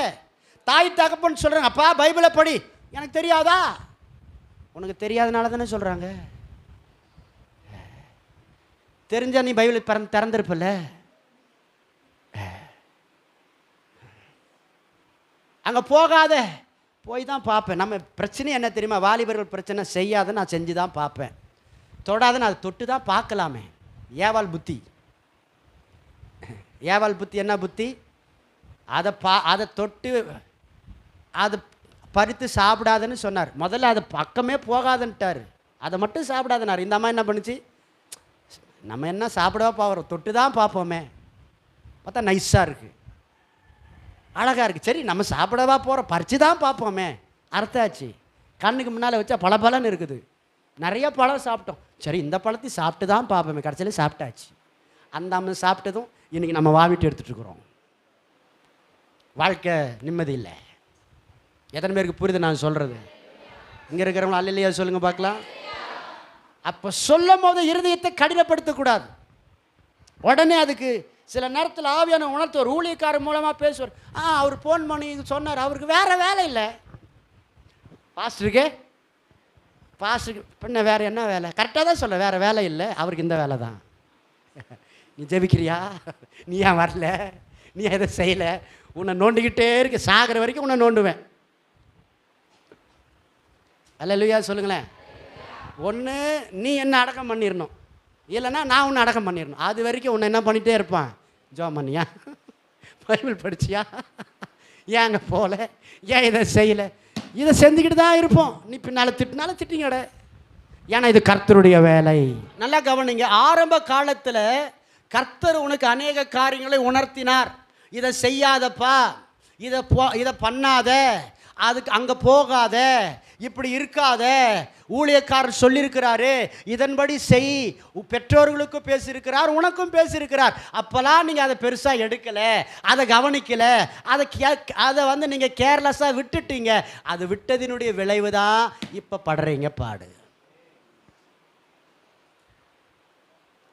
தாய் தகப்பன் சொல்கிறாங்க, அப்பா பைபிளை படி. எனக்கு தெரியாதா? உனக்கு தெரியாதனால தானே சொல்கிறாங்க. தெரிஞ்சா நீ பைபிளை திறந்திருப்பல. அங்கே போகாத, போய் தான் பார்ப்பேன். நம்ம பிரச்சனை என்ன தெரியுமா? வாலிபர்கள் பிரச்சனை செய்யாத நான் செஞ்சு தான் பார்ப்பேன், தொடாத நான் அதை தொட்டு தான் பார்க்கலாமே. ஏவாள் புத்தி. ஏவாள் புத்தி என்ன புத்தி? அதை தொட்டு அதை பறித்து சாப்பிடாதுன்னு சொன்னார். முதல்ல அதை பக்கமே போகாதுன்ட்டார், அதை மட்டும் சாப்பிடாதனார். இந்த அம்மா என்ன பண்ணுச்சு? நம்ம என்ன சாப்பிடவா பார்க்குறோம், தொட்டு தான் பார்ப்போமே. பார்த்தா நைஸாக இருக்குது, அழகாக இருக்குது. சரி நம்ம சாப்பிடவா போகிறோம், பறித்து தான் பார்ப்போமே. அர்த்தாச்சு. கண்ணுக்கு முன்னால் வச்சா பலன்னு இருக்குது, நிறைய பழம் சாப்பிட்டோம். சரி இந்த பழத்தையும் சாப்பிட்டு தான் பார்ப்போமே. கடைசியில் சாப்பிட்டாச்சு. அந்த அம்மா சாப்பிட்டதும் இன்றைக்கி நம்ம வாமிட்டு எடுத்துகிட்ருக்குறோம். வாழ்க்கை நிம்மதி இல்லை. எத்தனை பேருக்கு புரியுது நான் சொல்கிறது? இங்கே இருக்கிறவங்க அல்ல இல்லையா சொல்லுங்கள் பார்க்கலாம். அப்போ சொல்லும் போது இருதயத்தை கடினப்படுத்தக்கூடாது. உடனே அதுக்கு சில நேரத்தில் ஆவியான உணர்த்துவார், ஊழியக்காரர் மூலமாக பேசுவார். அவர் ஃபோன் பண்ணி சொன்னார், அவருக்கு வேறு வேலை இல்லை. பாஸ்டருக்கு பின்ன வேறு என்ன வேலை? கரெக்டாக தான் சொல்ல, வேறு வேலை இல்லை, அவருக்கு இந்த வேலை தான். நீ ஜெபிக்கிறியா? நீ ஏன் வரல? நீ எதை செய்யலை? உன்னை நோண்டிக்கிட்டே இருக்க, சாகிற வரைக்கும் உன்னை நோண்டுவேன். அல்லேலூயா சொல்லுங்களேன். ஒன்று நீ என்ன அடக்கம் பண்ணிடணும், இல்லைன்னா நான் உன்னை அடக்கம் பண்ணிடணும். அது வரைக்கும் உன்னை என்ன பண்ணிகிட்டே இருப்பான்? ஜெபம் பண்ணியா? பைபிள் படிச்சியா? ஏன் அங்கே போகல? ஏன் இதை செய்யலை? இதை செஞ்சுக்கிட்டு தான் இருப்போம். நீ பின்னால் திட்டினாலும் திட்டிங்கட. ஏன்னா இது கர்த்தருடைய வேலை. நல்லா கவனிங்க. ஆரம்ப காலத்தில் கர்த்தர் உனக்கு அநேக காரியங்களை உணர்த்தினார். இதை செய்யாதப்பா, இதை பண்ணாத. அதுக்கு அங்கே போகாத, இப்படி இருக்காத, ஊழியக்காரர் சொல்லியிருக்கிறாரு, இதன்படி செய், பெற்றோர்களுக்கும் பேசியிருக்கிறார், உனக்கும் பேசியிருக்கிறார். அப்போல்லாம் நீங்கள் அதை பெருசாக எடுக்கலை, அதை கவனிக்கலை, அதை நீங்கள் கேர்லெஸ்ஸாக விட்டுட்டீங்க. அது விட்டதினுடைய விளைவு தான் இப்போ படுறீங்க பாடு.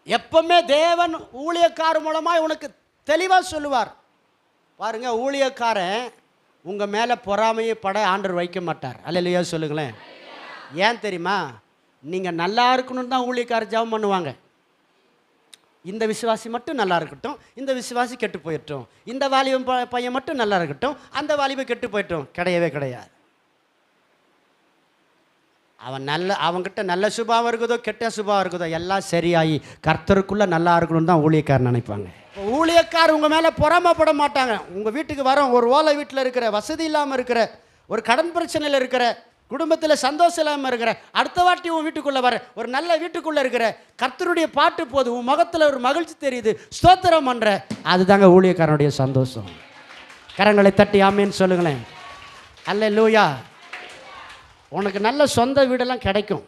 எப்பவுமே தேவன் ஊழியக்காரர் மூலமாக உனக்கு தெளிவாக சொல்லுவார். பாருங்க, ஊழியக்காரன் உங்கள் மேலே பொறாமையை பட ஆண்டவர் வைக்க மாட்டார். அல்லையா சொல்லுங்களேன். ஏன் தெரியுமா? நீங்கள் நல்லா இருக்கணும்னு தான் ஊழியக்காரர் ஜெபம் பண்ணுவாங்க. இந்த விசுவாசி மட்டும் நல்லா இருக்கட்டும், இந்த விசுவாசி கெட்டு போயிட்டோம், இந்த வாலிப பையன் மட்டும் நல்லா இருக்கட்டும், அந்த வாலிபை கெட்டு போயிட்டோம். கிடையவே கிடையாது. அவன்கிட்ட நல்ல சுபாவம் இருக்குதோ கெட்ட சுபாவம் இருக்குதோ எல்லாம் சரியாகி கர்த்தருக்குள்ளே நல்லா இருக்கணும்னு தான் ஊழியக்காரர் நினைப்பாங்க. ஊழியக்காரர் உங்கள் மேலே பொறாமப்பட மாட்டாங்க. உங்கள் வீட்டுக்கு வரோம், ஒரு ஓலை வீட்டில் இருக்கிற, வசதி இல்லாமல் இருக்கிற, ஒரு கடன் பிரச்சனையில் இருக்கிற, குடும்பத்தில் சந்தோஷம் இல்லாமல் இருக்கிற, அடுத்த வாட்டி உன் வீட்டுக்குள்ளே வர, ஒரு நல்ல வீட்டுக்குள்ளே இருக்கிற, கர்த்தருடைய பாட்டு போது உன் முகத்தில் ஒரு மகிழ்ச்சி தெரியுது, ஸ்தோத்திரம் பண்ணுற, அதுதாங்க ஊழியக்காரனுடைய சந்தோஷம். கரங்களை தட்டி ஆமேன்னு சொல்லுங்களேன். அல்லேலூயா. உனக்கு நல்ல சொந்த வீடெல்லாம் கிடைக்கும்.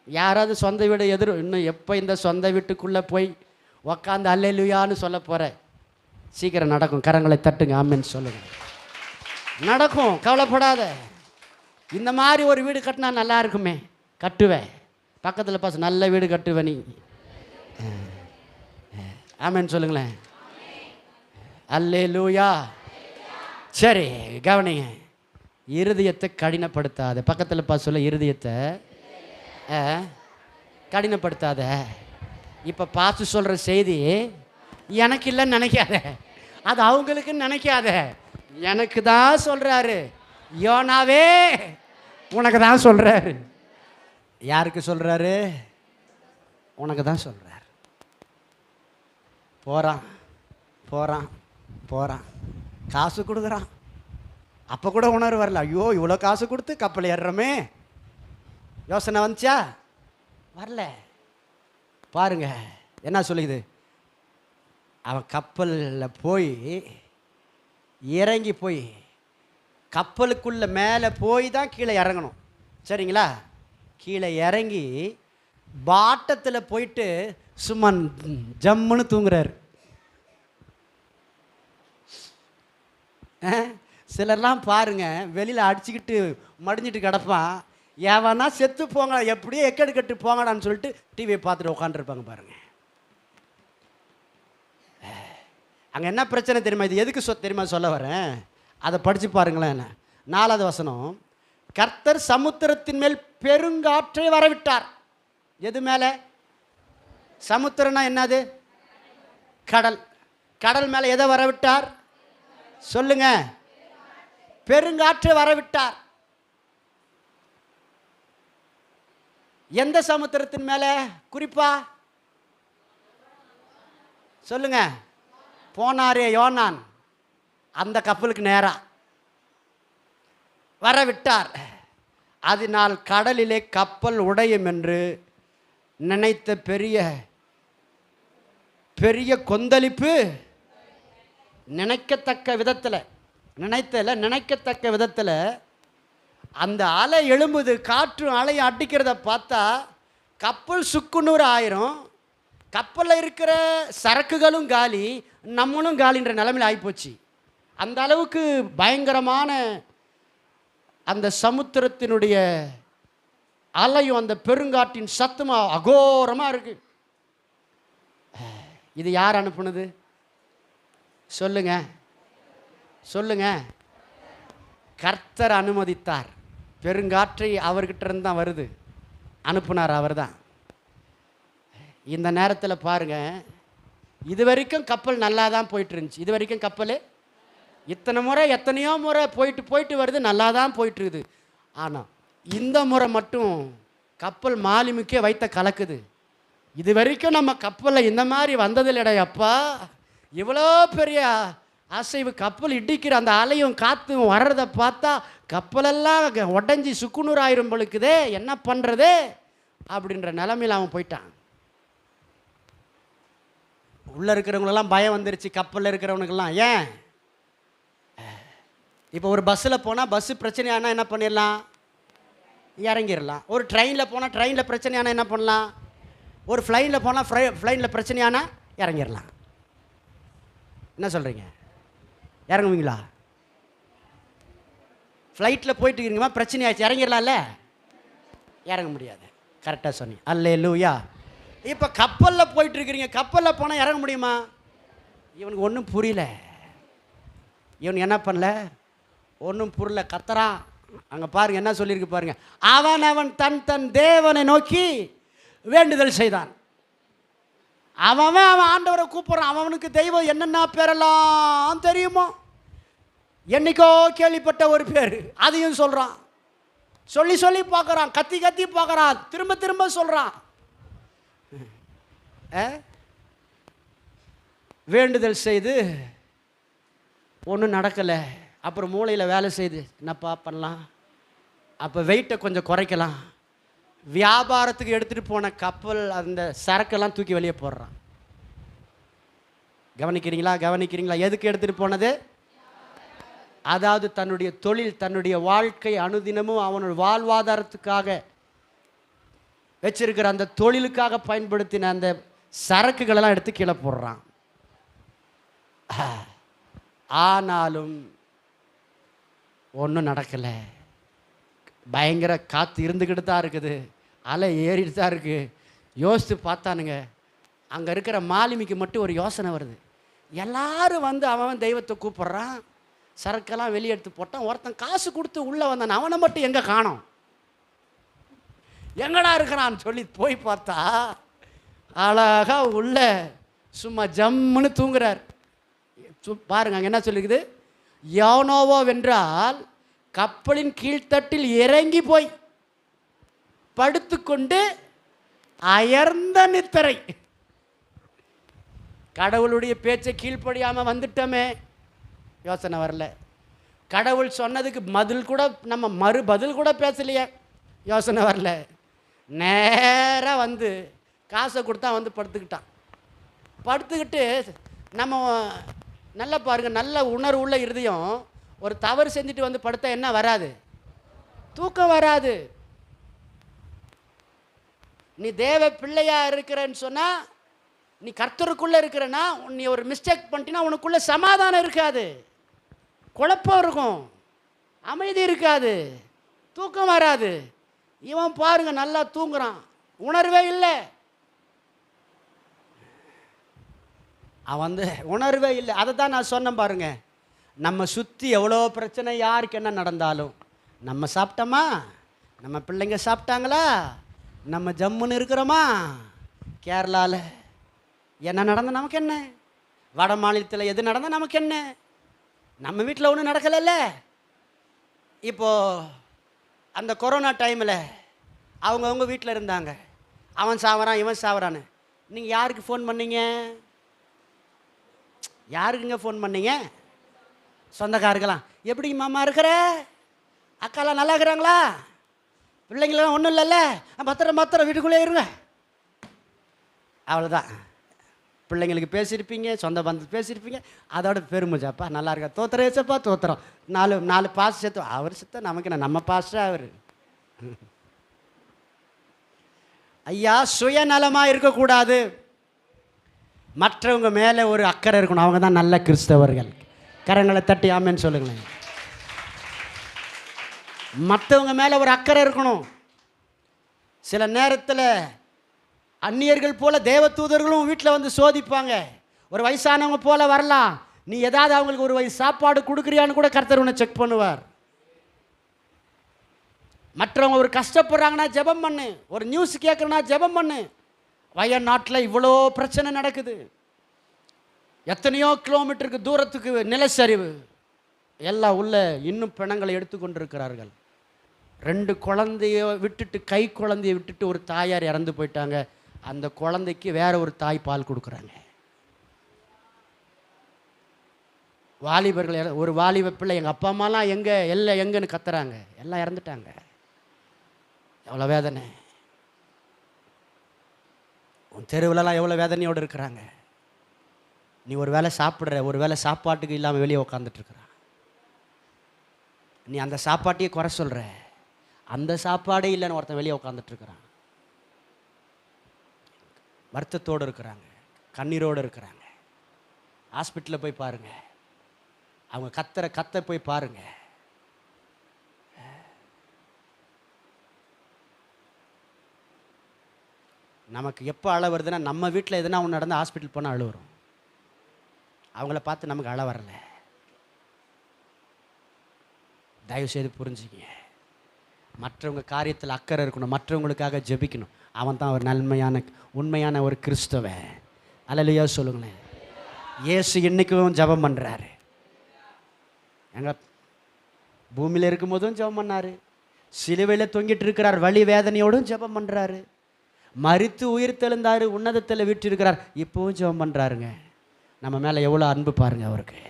யாராவது சொந்த வீடு இன்னும் எப்போ இந்த சொந்த வீட்டுக்குள்ளே போய் உக்காந்து அல்லேலூயான்னு சொல்ல போகிற? சீக்கிரம் நடக்கும். கரங்களை தட்டுங்க, ஆமேன்னு சொல்லுங்க. நடக்கும், கவலைப்படாத. இந்த மாதிரி ஒரு வீடு கட்டினா நல்லா இருக்குமே, கட்டுவேன். பக்கத்தில் பாச நல்ல வீடு கட்டுவேன் நீ. ஆமேன்னு சொல்லுங்களேன். அல்லேலூயா. சரி, கவனிங்க. இருதயத்தை கடினப்படுத்தாத. பக்கத்தில் பார்த்து சொல்ல, இருதயத்தை கடினப்படுத்தாத. இப்போ பார்த்து சொல்கிற செய்தி எனக்கு இல்லைன்னு நினைக்காத, அது அவங்களுக்குன்னு நினைக்காத, எனக்கு தான் சொல்கிறாரு. யோனாவே உனக்கு தான் சொல்கிறாரு. யாருக்கு சொல்கிறாரு? உனக்கு தான் சொல்கிறார். போகிறான் போகிறான் போகிறான், காசு கொடுக்குறான். அப்போ கூட உணர்வு வரல, ஐயோ இவ்வளோ காசு கொடுத்து கப்பல் ஏறுறோமே. யோசனை வந்துச்சா? வரல. பாருங்க என்ன சொல்லுது. அவன் கப்பலில் போய் இறங்கி போய் கப்பலுக்குள்ளே மேலே போய் தான் கீழே இறங்கணும். சரிங்களா? கீழே இறங்கி பாட்டத்தில் போயிட்டு சும்மா ஜம்முன்னு தூங்குறாரு. சிலர்லாம் பாருங்க, வெளியில் அடிச்சுக்கிட்டு மடிஞ்சிட்டு கிடப்பான். ஏவனா செத்து போங்க, எப்படியே எக்கெடு கட்டு போங்கடான்னு சொல்லிட்டு டிவியை பார்த்துட்டு உட்காந்துருப்பாங்க பாருங்க. அங்கே என்ன பிரச்சனை தெரியுமா? இது எதுக்கு தெரியுமா சொல்ல வரேன்? அதை படித்து பாருங்களேன். 4வது வசனம். கர்த்தர் சமுத்திரத்தின் மேல் பெருங்காற்றை வரவிட்டார். எது மேலே? சமுத்திரம்னா என்னது? கடல். கடல் மேலே எதை வரவிட்டார் சொல்லுங்க? பெருங்காற்றை வரவிட்டார். எந்த சமுத்திரத்தின் மேலே குறிப்பா சொல்லுங்க? போனாரே யோனான், அந்த கப்பலுக்கு நேரா வரவிட்டார். அதனால் கடலிலே கப்பல் உடையும் என்று நினைத்த பெரிய பெரிய கொந்தளிப்பு, நினைக்கத்தக்க விதத்தில், நினைக்கத்தக்க விதத்தில் அந்த அலை எழும்புது. காற்று அலையை அடிக்கிறத பார்த்தா கப்பல் சுக்குநூறு ஆயிரும். கப்பலில் இருக்கிற சரக்குகளும் காலி, நம்மளும் காலின்ற நிலைமையில் ஆகிப்போச்சு. அந்த அளவுக்கு பயங்கரமான அந்த சமுத்திரத்தினுடைய அலையும் அந்த பெருங்காற்றின் சத்தமாக அகோரமாக இருக்கு. இது யார் அனுப்புனது சொல்லுங்க? சொல்லுங்க. கர்த்தர் அனுமதித்தார். பெருங்காற்றை அவர்கிட்ட இருந்து தான் வருது, அனுப்புனார் அவர் தான். இந்த நேரத்தில் பாருங்க, இது வரைக்கும் கப்பல் நல்லா தான் போயிட்டு இருந்துச்சு. இது வரைக்கும் கப்பல் இத்தனை முறை எத்தனையோ முறை போயிட்டு வருது, நல்லா தான் போயிட்டுருக்குது. ஆனால் இந்த முறை மட்டும் கப்பல் மாலுமிக்கே வைத்த கலக்குது. இது வரைக்கும் நம்ம கப்பலில் இந்த மாதிரி வந்ததில்லடையப்பா. இவ்வளோ பெரிய அசைவு, கப்பல் இடிக்கிற அந்த அலையும் காற்றும் வர்றதை பார்த்தா கப்பலெல்லாம் உடஞ்சி சுக்குநூறு ஆயிரம் பொழுக்குதே, என்ன பண்ணுறது அப்படின்ற நிலைமையில் அவன் போயிட்டான். உள்ளே இருக்கிறவங்களெல்லாம் பயம் வந்துருச்சு, கப்பலில் இருக்கிறவனுக்கெல்லாம். இப்போ ஒரு பஸ்ஸில் போனால் பஸ்ஸு பிரச்சனையானா என்ன பண்ணிடலாம்? இறங்கிடலாம். ஒரு ட்ரெயினில் போனால் ட்ரெயினில் பிரச்சனையானா என்ன பண்ணலாம்? ஒரு ஃப்ளைனில் போனால் ஃப்ளைனில் பிரச்சனையானா இறங்கிடலாம். என்ன சொல்கிறீங்க? இறங்குவீங்களா? ஃப்ளைட்டில் போயிட்டு இருக்கீங்கம்மா, பிரச்சனை ஆயிடுச்சு, இறங்கிடலாம்ல? இறங்க முடியாது. கரெக்டாக சொன்னீங்க. அல்லேலூயா. இப்போ கப்பலில் போயிட்டு இருக்கிறீங்க, கப்பலில் போனால் இறங்க முடியுமா? இவனுக்கு ஒன்றும் புரியல. இவனுக்கு என்ன பண்ணல? ஒன்றும் புரியல, கத்துறான். அங்கே பாருங்க என்ன சொல்லியிருக்கு பாருங்க. அவன் தன் தன் தேவனை நோக்கி வேண்டுதல் செய்தான். அவன் ஆண்டவரை கூப்பிட்றான். அவனுக்கு தெய்வம் என்னென்ன பேரெல்லாம் தெரியுமோ, என்னைக்கோ கேள்விப்பட்ட ஒரு பேர், அதையும் சொல்கிறான். சொல்லி சொல்லி பார்க்குறான், கத்தி கத்தி பார்க்குறான், திரும்ப திரும்ப சொல்கிறான். வேண்டுதல் செய்து ஒன்றும் நடக்கலை. அப்புறம் மூளையில் வேலை செய்து என்னப்பா பண்ணலாம்? அப்போ வெயிட்டை கொஞ்சம் குறைக்கலாம். வியாபாரத்துக்கு எடுத்துகிட்டு போன கப்பல் அந்த சரக்கெல்லாம் தூக்கி வெளியே போடுறான். கவனிக்கிறீங்களா? எதுக்கு எடுத்துகிட்டு போனது? அதாவது தன்னுடைய தொழில், தன்னுடைய வாழ்க்கை, அனுதினமும் அவனுடைய வாழ்வாதாரத்துக்காக வச்சிருக்கிற அந்த தொழிலுக்காக பயன்படுத்தின அந்த சரக்குகளெல்லாம் எடுத்து கீழே போடுறான். ஆனாலும் ஒன்றும் நடக்கலை. பயங்கர காற்று இருந்துக்கிட்டு தான் இருக்குது, அலை ஏறிட்டு தான் இருக்குது. யோசித்து பார்த்தானுங்க. அங்கே இருக்கிற மாலுமிக்கு மட்டும் ஒரு யோசனை வருது. எல்லாரும் வந்து அவன் தெய்வத்தை கூப்பிட்றான், சரக்கெல்லாம் வெளியே எடுத்து போட்டான். ஒருத்தன் காசு கொடுத்து உள்ளே வந்தான், அவனை மட்டும் எங்கே காணோம்? எங்கடா இருக்கிறான்னு சொல்லி போய் பார்த்தா அழகா உள்ள சும்மா ஜம்முன்னு தூங்குறார். பாருங்க அங்கே என்ன சொல்லிருக்குது? யோனோவோ வென்றால் கப்பலின் கீழ்த்தட்டில் இறங்கி போய் படுத்துக்கொண்டு அயர்ந்த நித்திரை. கடவுளுடைய பேச்சை கீழ்ப்படியாமல் வந்துட்டோமே, யோசனை வரல. கடவுள் சொன்னதுக்கு பதில் கூட நம்ம பதில் கூட பேசலையே, யோசனை வரல. நேராக வந்து காசை கொடுத்தா வந்து படுத்துக்கிட்டான். படுத்துக்கிட்டு நம்ம நல்லா பாருங்க, நல்ல உணர்வு உள்ள இருதயம் ஒரு தவறு செஞ்சுட்டு வந்து படுத்தா என்ன வராது? தூக்கம் வராது. நீ தேவ பிள்ளையா இருக்கிறன்னு சொன்னா, நீ கர்த்தருக்குள்ள இருக்கிறன்னா, நீ ஒரு மிஸ்டேக் பண்ணிட்டீன்னா உனக்குள்ள சமாதானம் இருக்காது, குழப்பம் இருக்கும், அமைதி இருக்காது, தூக்கம் வராது. இவன் பாருங்க நல்லா தூங்குறான், உணர்வே இல்லை. அவன் உணர்வே இல்லை. அதை தான் நான் சொன்னேன் பாருங்க. நம்ம சுற்றி எவ்வளோ பிரச்சனை, யாருக்கு என்ன நடந்தாலும் நம்ம சாப்பிட்டோமா, நம்ம பிள்ளைங்க சாப்பிட்டாங்களா, நம்ம ஜம்முன்னு இருக்கிறோமா, கேரளாவில் என்ன நடந்தால் நமக்கு என்ன, வட மாநிலத்தில் எது நடந்தால் நமக்கு என்ன, நம்ம வீட்டில் ஒன்றும் நடக்கலைல்ல. இப்போது அந்த கொரோனா டைமில் அவங்கவுங்க வீட்டில் இருந்தாங்க. அவன் சாவறான், இவன் சாவறான்னு. நீங்கள் யாருக்கு ஃபோன் பண்ணீங்க? யாருக்குங்க ஃபோன் பண்ணீங்க? சொந்தக்காருக்கலாம். எப்படி மாமா இருக்கிற, அக்காலாம் நல்லா இருக்கிறாங்களா, பிள்ளைங்களாம் ஒன்றும் இல்லைல்ல, பத்திரம் வீட்டுக்குள்ளே இருங்க. அவ்வளோதான். பிள்ளைங்களுக்கு பேசியிருப்பீங்க, சொந்த பந்தத்து பேசியிருப்பீங்க, அதோட பெருமைச்சாப்பா நல்லா இருக்கா, தோத்திரம் ஏச்சப்பா தோத்திரம். நாலு பாஸ்டர் சேர்த்து, அவர் சித்த நமக்கு என்ன, நம்ம பாஸ்டர் அவர். ஐயா, சுயநலமாக இருக்கக்கூடாது, மற்றவங்க மேலே ஒரு அக்கறை இருக்கணும். அவங்க தான் நல்ல கிறிஸ்தவர்கள். கரங்களை தட்டி ஆமேன்னு சொல்லுங்களேன். மற்றவங்க மேலே ஒரு அக்கறை இருக்கணும். சில நேரத்தில் அந்நியர்கள் போல தேவ தூதர்களும் வீட்டில் வந்து சோதிப்பாங்க. ஒரு வயசானவங்க போல வரலாம். நீ ஏதாவது அவங்களுக்கு ஒரு வயசு சாப்பாடு கொடுக்குறியான்னு கூட கர்த்தர் உன்னை செக் பண்ணுவார். மற்றவங்க ஒரு கஷ்டப்படுறாங்கன்னா ஜெபம் பண்ணு, ஒரு நியூஸ் கேட்குறனா ஜெபம் பண்ணு. வயநாட்டில் இவ்வளோ பிரச்சனை நடக்குது, எத்தனையோ கிலோமீட்டருக்கு தூரத்துக்கு நிலச்சரிவு, எல்லாம் உள்ள இன்னும் பிணங்களை எடுத்துக்கொண்டிருக்கிறார்கள். 2 குழந்தைய விட்டுட்டு, கை குழந்தைய விட்டுட்டு ஒரு தாயார் இறந்து போயிட்டாங்க. அந்த குழந்தைக்கு வேற ஒரு தாய் பால் கொடுக்குறாங்க. வாலிபர்கள், ஒரு வாலிப பிள்ளை, எங்கள் அப்பா அம்மாலாம் எங்கன்னு கத்துறாங்க, எல்லாம் இறந்துட்டாங்க. எவ்வளோ வேதனை. உன் தெருவிலலாம் எவ்வளோ வேதனையோடு இருக்கிறாங்க. நீ ஒரு வேளை சாப்பிட்ற, ஒரு வேளை சாப்பாட்டுக்கு இல்லாமல் வெளியே உட்காந்துட்ருக்குற. நீ அந்த சாப்பாட்டையே குறை சொல்கிற, அந்த சாப்பாடே இல்லைன்னு ஒருத்தன் வெளியே உட்காந்துட்ருக்குறான். வருத்தத்தோடு இருக்கிறாங்க, கண்ணீரோடு இருக்கிறாங்க. ஹாஸ்பிட்டலில் போய் பாருங்க, அவங்க கத்த போய் பாருங்க. நமக்கு எப்போ அழ வருதுன்னா, நம்ம வீட்டில் எதுனா ஒன்று நடந்து ஹாஸ்பிட்டல் போனால் அழு வரும். அவங்கள பார்த்து நமக்கு அழ வரல. தயவுசெய்து புரிஞ்சுக்கிங்க. மற்றவங்க காரியத்தில் அக்கறை இருக்கணும், மற்றவங்களுக்காக ஜெபிக்கணும். அவன் தான் ஒரு நன்மையான உண்மையான ஒரு கிறிஸ்தவன். அல்லேலூயா சொல்லுங்களேன். இயேசு இன்னைக்கும் ஜெபம் பண்ணுறாரு. எங்கள் பூமியில் இருக்கும்போதும் ஜெபம் பண்ணார், சிலுவையில் தொங்கிட்டு இருக்கிறார், வலி வேதனையோடும் ஜெபம் பண்ணுறாரு, மரித்து உயிர் தெழுந்தார், உன்னதத்தில் விட்டு இருக்கிறார், இப்போவும் ஜெபம் பண்ணுறாருங்க. நம்ம மேலே எவ்வளோ அன்பு பாருங்க அவருக்கு.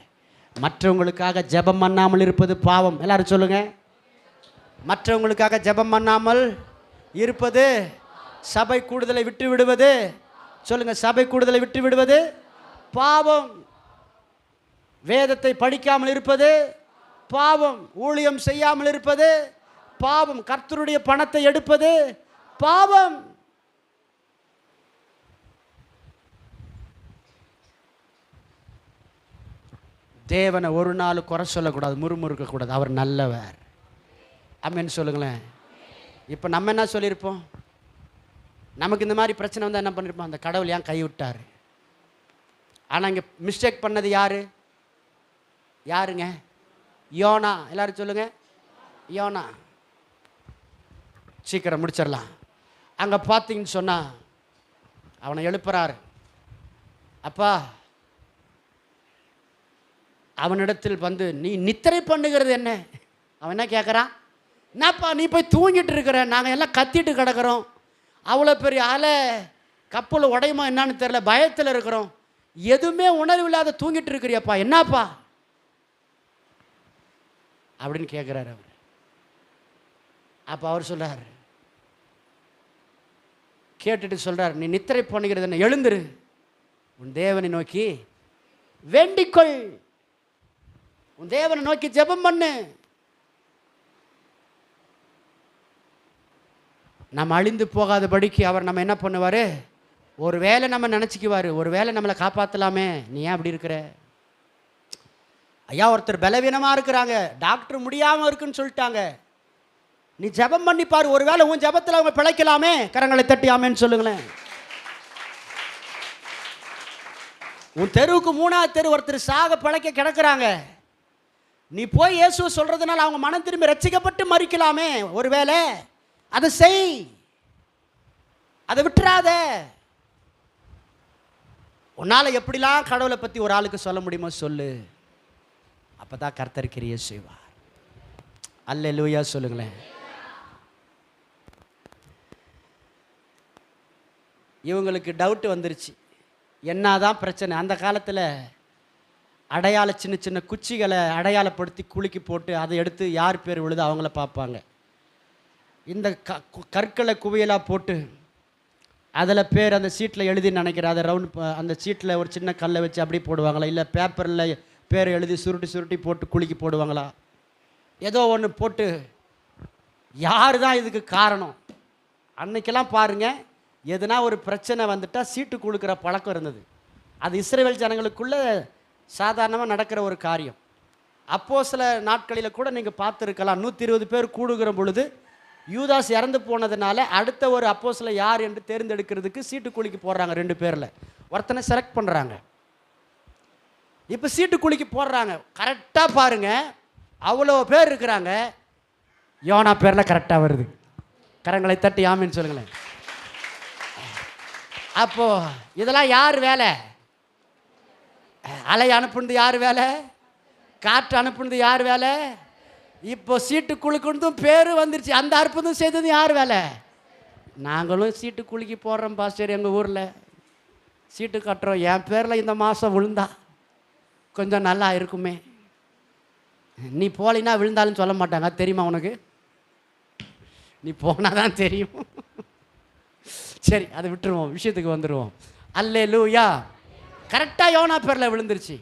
மற்றவங்களுக்காக ஜெபம் பண்ணாமல் இருப்பது பாவம். எல்லாரும் சொல்லுங்க. மற்றவங்களுக்காக ஜெபம் பண்ணாமல் இருப்பது சபை கூடுதலை விட்டு விடுவது. சொல்லுங்க, சபை கூடுதலை விட்டு விடுவது பாவம். வேதத்தை படிக்காமல் இருப்பது பாவம். ஊழியம் செய்யாமல் இருப்பது பாவம். கர்த்தருடைய பணத்தை எடுப்பது பாவம். தேவனை ஒரு நாள் குறை சொல்லக்கூடாது, முறுமுறுக்கக்கூடாது. அவர் நல்லவர். ஆமென் சொல்லுங்களேன். இப்போ நம்ம என்ன சொல்லியிருப்போம்? நமக்கு இந்த மாதிரி பிரச்சனை வந்தால் என்ன பண்ணியிருப்போம்? அந்த கடவுள் ஏன் கை விட்டார்? ஆனால் இங்கே மிஸ்டேக் பண்ணது யாருங்க? யோனா. எல்லாரும் சொல்லுங்க, யோனா. சீக்கிரம் முடிச்சிடலாம். அங்கே பார்த்தீங்கன்னு சொன்னால் அவனை எழுப்புறாரு. அப்பா, அவனிடத்தில் வந்து நீ நித்திரை பண்ணுகிறது என்ன? அவன் என்ன கேட்குறான்? என்னப்பா நீ போய் தூங்கிட்டு இருக்கிற, நாங்கள் எல்லாம் கத்திட்டு கிடக்கிறோம், அவ்வளோ பெரிய அலை, கப்பல் உடையுமா என்னான்னு தெரியல, பயத்தில் இருக்கிறோம், எதுவுமே உணர்வு இல்லாத தூங்கிட்டு இருக்கிறியப்பா, என்னப்பா அப்படின்னு கேட்குறாரு அவர். அப்போ அவர் சொல்கிறார், கேட்டுட்டு சொல்கிறார், நீ நித்திரை பண்ணுகிறது என்ன? எழுந்துரு, உன் தேவனை நோக்கி வேண்டிக்கொள், உன் தேவனை நோக்கி ஜெபம் பண்ணு. நம்ம அழிந்து போகாதபடிக்கு அவர் நம்ம என்ன பண்ணுவார்? ஒரு வேளை நம்ம நினச்சிக்குவார், ஒரு வேளை நம்மளை காப்பாற்றலாமே, நீ ஏன் அப்படி இருக்கிற? ஐயா, ஒருத்தர் பலவீனமாக இருக்கிறாங்க, டாக்டர் முடியாமல் இருக்குன்னு சொல்லிட்டாங்க, நீ ஜெபம் பண்ணிப்பார், ஒரு வேளை உன் ஜெபத்தில் அவங்க பிழைக்கலாமே. கரங்களை தட்டி ஆமேன்னு சொல்லுங்களேன். உன் தெருவுக்கு 3வது தெரு ஒருத்தர் சாக பிழைக்க கிடக்கிறாங்க, நீ போய் இயேசு சொல்றதுனால அவங்க மனம் திரும்பி ரட்சிக்கப்பட்டு மறிக்கலாமே, ஒருவேளை அதை செய், அதை விட்டுறாத. உன்னால் எப்படிலாம் கடவுளை பற்றி ஒரு ஆளுக்கு சொல்ல முடியுமோ சொல்லு, அப்பதான் கர்த்தர் கிரியை செய்வார். அல்லேலூயா சொல்லுங்களேன். இவங்களுக்கு டவுட் வந்துருச்சு, என்னதான் பிரச்சனை. அந்த காலத்தில் சின்ன சின்ன குச்சிகளை அடையாளப்படுத்தி குலுக்கி போட்டு அதை எடுத்து யார் பேர் விழுது அவங்கள பார்ப்பாங்க. இந்த கற்களை குவியலாக போட்டு அதில் பேர் அந்த சீட்டில் எழுதி நினைக்கிற, அதை ரவுண்ட் அந்த சீட்டில் ஒரு சின்ன கல்லை வச்சு அப்படி போடுவாங்களா, இல்லை பேப்பரில் பேர் எழுதி சுருட்டி போட்டு குலுக்கி போடுவாங்களா, ஏதோ ஒன்று போட்டு யார் தான் இதுக்கு காரணம்? அன்னைக்கெல்லாம் பாருங்கள், எதுனா ஒரு பிரச்சனை வந்துட்டால் சீட்டு கொடுக்குற பழக்கம் இருந்தது. அது இஸ்ரவேல் ஜனங்களுக்குள்ளே சாதாரணமாக நடக்கிற ஒரு காரியம். அப்போ சில நாட்களில் கூட நீங்கள் பார்த்துருக்கலாம், 120 பேர் கூடுகிற பொழுது யூதாஸ் இறந்து போனதுனால அடுத்த ஒரு அப்போஸ்தல யார் என்று தேர்ந்தெடுக்கிறதுக்கு சீட்டு குலுக்கி போடுறாங்க. 2 பேரில் ஒருத்தனை செலக்ட் பண்ணுறாங்க. இப்போ சீட்டு குலுக்கி போடுறாங்க, கரெக்டாக பாருங்கள், அவ்வளோ பேர் இருக்கிறாங்க, யோனா பேரில் கரெக்டாக வருது. கரங்களை தட்டி ஆமின்னு சொல்லுங்களேன். அப்போது இதெல்லாம் யார் வேலை? அலை அனுப்புனது யார் வேலை? காற்று அனுப்புனது யார் வேலை? இப்போ சீட்டு குலுக்குனதும் பேர் வந்துருச்சு, அந்த அற்புதம் செய்தது யார் வேலை? நாங்களும் சீட்டு குலுக்கி போடுறோம் பாஸ்டர், எங்கள் ஊரில் சீட்டு கட்டுறோம், என் பேரில் இந்த மாதம் விழுந்தா கொஞ்சம் நல்லா இருக்குமே. நீ போலினா விழுந்தாலும் சொல்ல மாட்டாங்க, தெரியுமா உனக்கு? நீ போனால் தான் தெரியும். சரி, அதை விட்டுருவோம், விஷயத்துக்கு வந்துடுவோம். அல்லேலூயா. கரெக்டாக யோனா பேரில் விழுந்துருச்சு.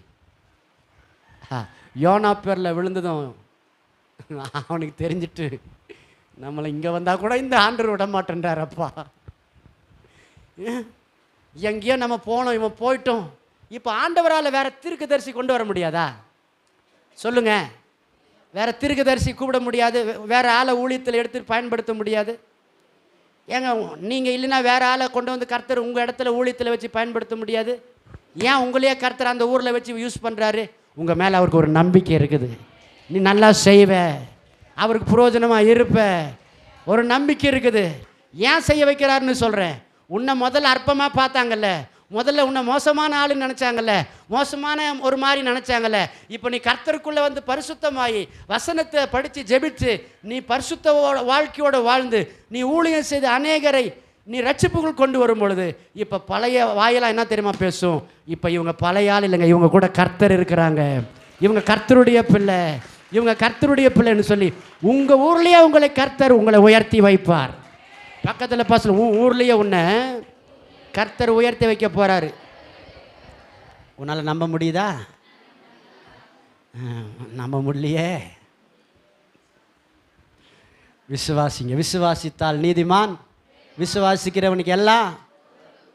யோனா பேரில் விழுந்ததும் அவனுக்கு தெரிஞ்சிட்டு நம்மளை இங்கே வந்தால் கூட இந்த ஆண்டவர் விட மாட்டேன்றாரப்பா. எங்கேயோ நம்ம போனோம், இவன் போயிட்டோம். இப்போ ஆண்டவரால் வேற தீர்க்கதரிசி கொண்டு வர முடியாதா சொல்லுங்க? வேற தீர்க்கதரிசி கூப்பிட முடியாது, வேற ஆளை ஊழியத்தில் எடுத்து பயன்படுத்த முடியாது. ஏங்க நீங்கள் இல்லைன்னா வேற ஆளை கொண்டு வந்து கர்த்தர் உங்கள் இடத்துல ஊழியத்தில் வச்சு பயன்படுத்த முடியாது. ஏன் உங்களையே கர்த்தர் அந்த ஊரில் வச்சு யூஸ் பண்ணுறாரு? உங்கள் மேலே அவருக்கு ஒரு நம்பிக்கை இருக்குது. நீ நல்லா செய்வ, அவருக்கு பிரயோஜனமாக இருப்ப, ஒரு நம்பிக்கை இருக்குது. ஏன் செய்ய வைக்கிறாருன்னு சொல்கிறேன். உன்னை முதல்ல அற்பமாக பார்த்தாங்கல்ல, முதல்ல உன்னை மோசமான ஆளுன்னு நினச்சாங்கல்ல, மோசமான ஒரு மாதிரி நினச்சாங்கல்ல. இப்போ நீ கர்த்தருக்குள்ளே வந்து பரிசுத்தமாகி வசனத்தை படித்து ஜெபித்து நீ பரிசுத்த வாழ்க்கையோடு வாழ்ந்து நீ ஊழியம் செய்து அநேகரை நீ ரட்சிப்புக்குள் கொண்டு வரும் பொழுது இப்போ பழைய வாயெல்லாம் என்ன தெரியுமா பேசும்? இப்போ இவங்க பழைய ஆள் இல்லைங்க, இவங்க கூட கர்த்தர் இருக்கிறாங்க, இவங்க கர்த்தருடைய பிள்ளை, இவங்க கர்த்தருடைய பிள்ளைன்னு சொல்லி உங்கள் ஊர்லேயே உங்களை கர்த்தர் உங்களை உயர்த்தி வைப்பார். பக்கத்தில் பாசல் உன் ஊர்லேயே உன்னை கர்த்தர் உயர்த்தி வைக்க போகிறாரு. உன்னால் நம்ப முடியுதா? நம்ப முடியலையே. விசுவாசிங்க, விசுவாசித்தால் நீதிமான், விசுவாசிக்கிறவனுக்கு எல்லாம்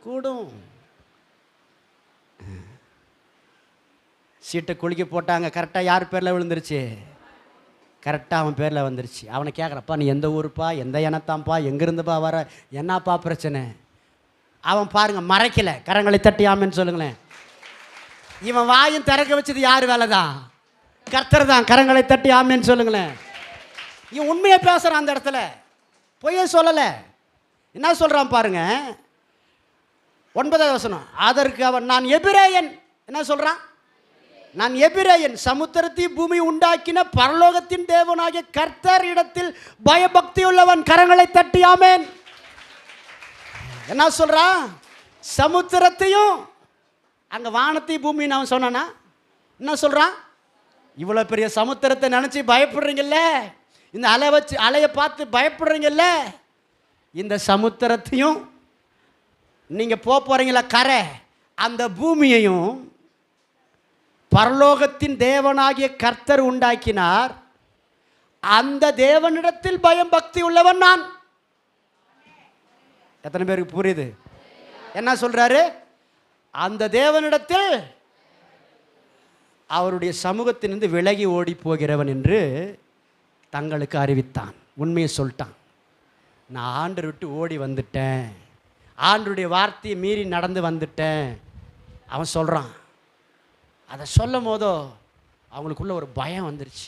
கூடும். சீட்டை குளிக்க போட்டாங்க, கரெக்டாக யார் பேரில் விழுந்துருச்சு? கரெக்டாக அவன் பேரில் வந்துருச்சு. அவனை கேட்குறப்பா நீ எந்த ஊருப்பா, எந்த இனத்தான்ப்பா, எங்கேருந்துப்பா வர, என்னப்பா பிரச்சனை? அவன் பாருங்க மறைக்கலை. கரங்களை தட்டி ஆமேன்னு சொல்லுங்களேன். இவன் வாயும் திறக்க வச்சது யார் வேலை தான்? கர்த்தர் தான். கரங்களை தட்டி ஆமேன்னு சொல்லுங்களேன். இவன் உண்மையை பேசுகிறான் அந்த இடத்துல, பொய்யே சொல்லலை. என்ன சொல்கிறான் பாருங்க, 9வது வசனம். அதற்கு அவன் நான் எபிரேயன். என்ன சொல்கிறான்? நான் எபிரேயன், சமுத்திரத்தையும் பூமி உண்டாக்கின பரலோகத்தின் தேவனாகிய கர்த்தர் இடத்தில் பயபக்தி உள்ளவன். கரங்களை தட்டி ஆமேன். என்ன சொல்கிறான்? சமுத்திரத்தையும் அங்கே வானத்தையும் பூமின்னு அவன் சொன்னானா? என்ன சொல்கிறான்? இவ்வளோ பெரிய சமுத்திரத்தை நினச்சி பயப்படுறீங்கல்ல, இந்த அலையை பார்த்து பயப்படுறீங்கல்ல, இந்த சமுத்திரத்தையும் நீங்கள் போகிறீங்களா கரை, அந்த பூமியையும் பரலோகத்தின் தேவனாகிய கர்த்தர் உண்டாக்கினார், அந்த தேவனிடத்தில் பயம் பக்தி உள்ளவன் நான். எத்தனை பேருக்கு புரியுது? என்ன சொல்றாரு? அந்த தேவனிடத்தில் அவருடைய சமூகத்திலிருந்து விலகி ஓடி போகிறவன் என்று தங்களுக்கு அறிவித்தான். உண்மையை சொல்லிட்டான். நான் ஆண்டவர் விட்டு ஓடி வந்துட்டேன், ஆண்டருடைய வார்த்தையை மீறி நடந்து வந்துட்டேன் அவன் சொல்கிறான். அதை சொல்லும் போதோ அவங்களுக்குள்ள ஒரு பயம் வந்துருச்சு.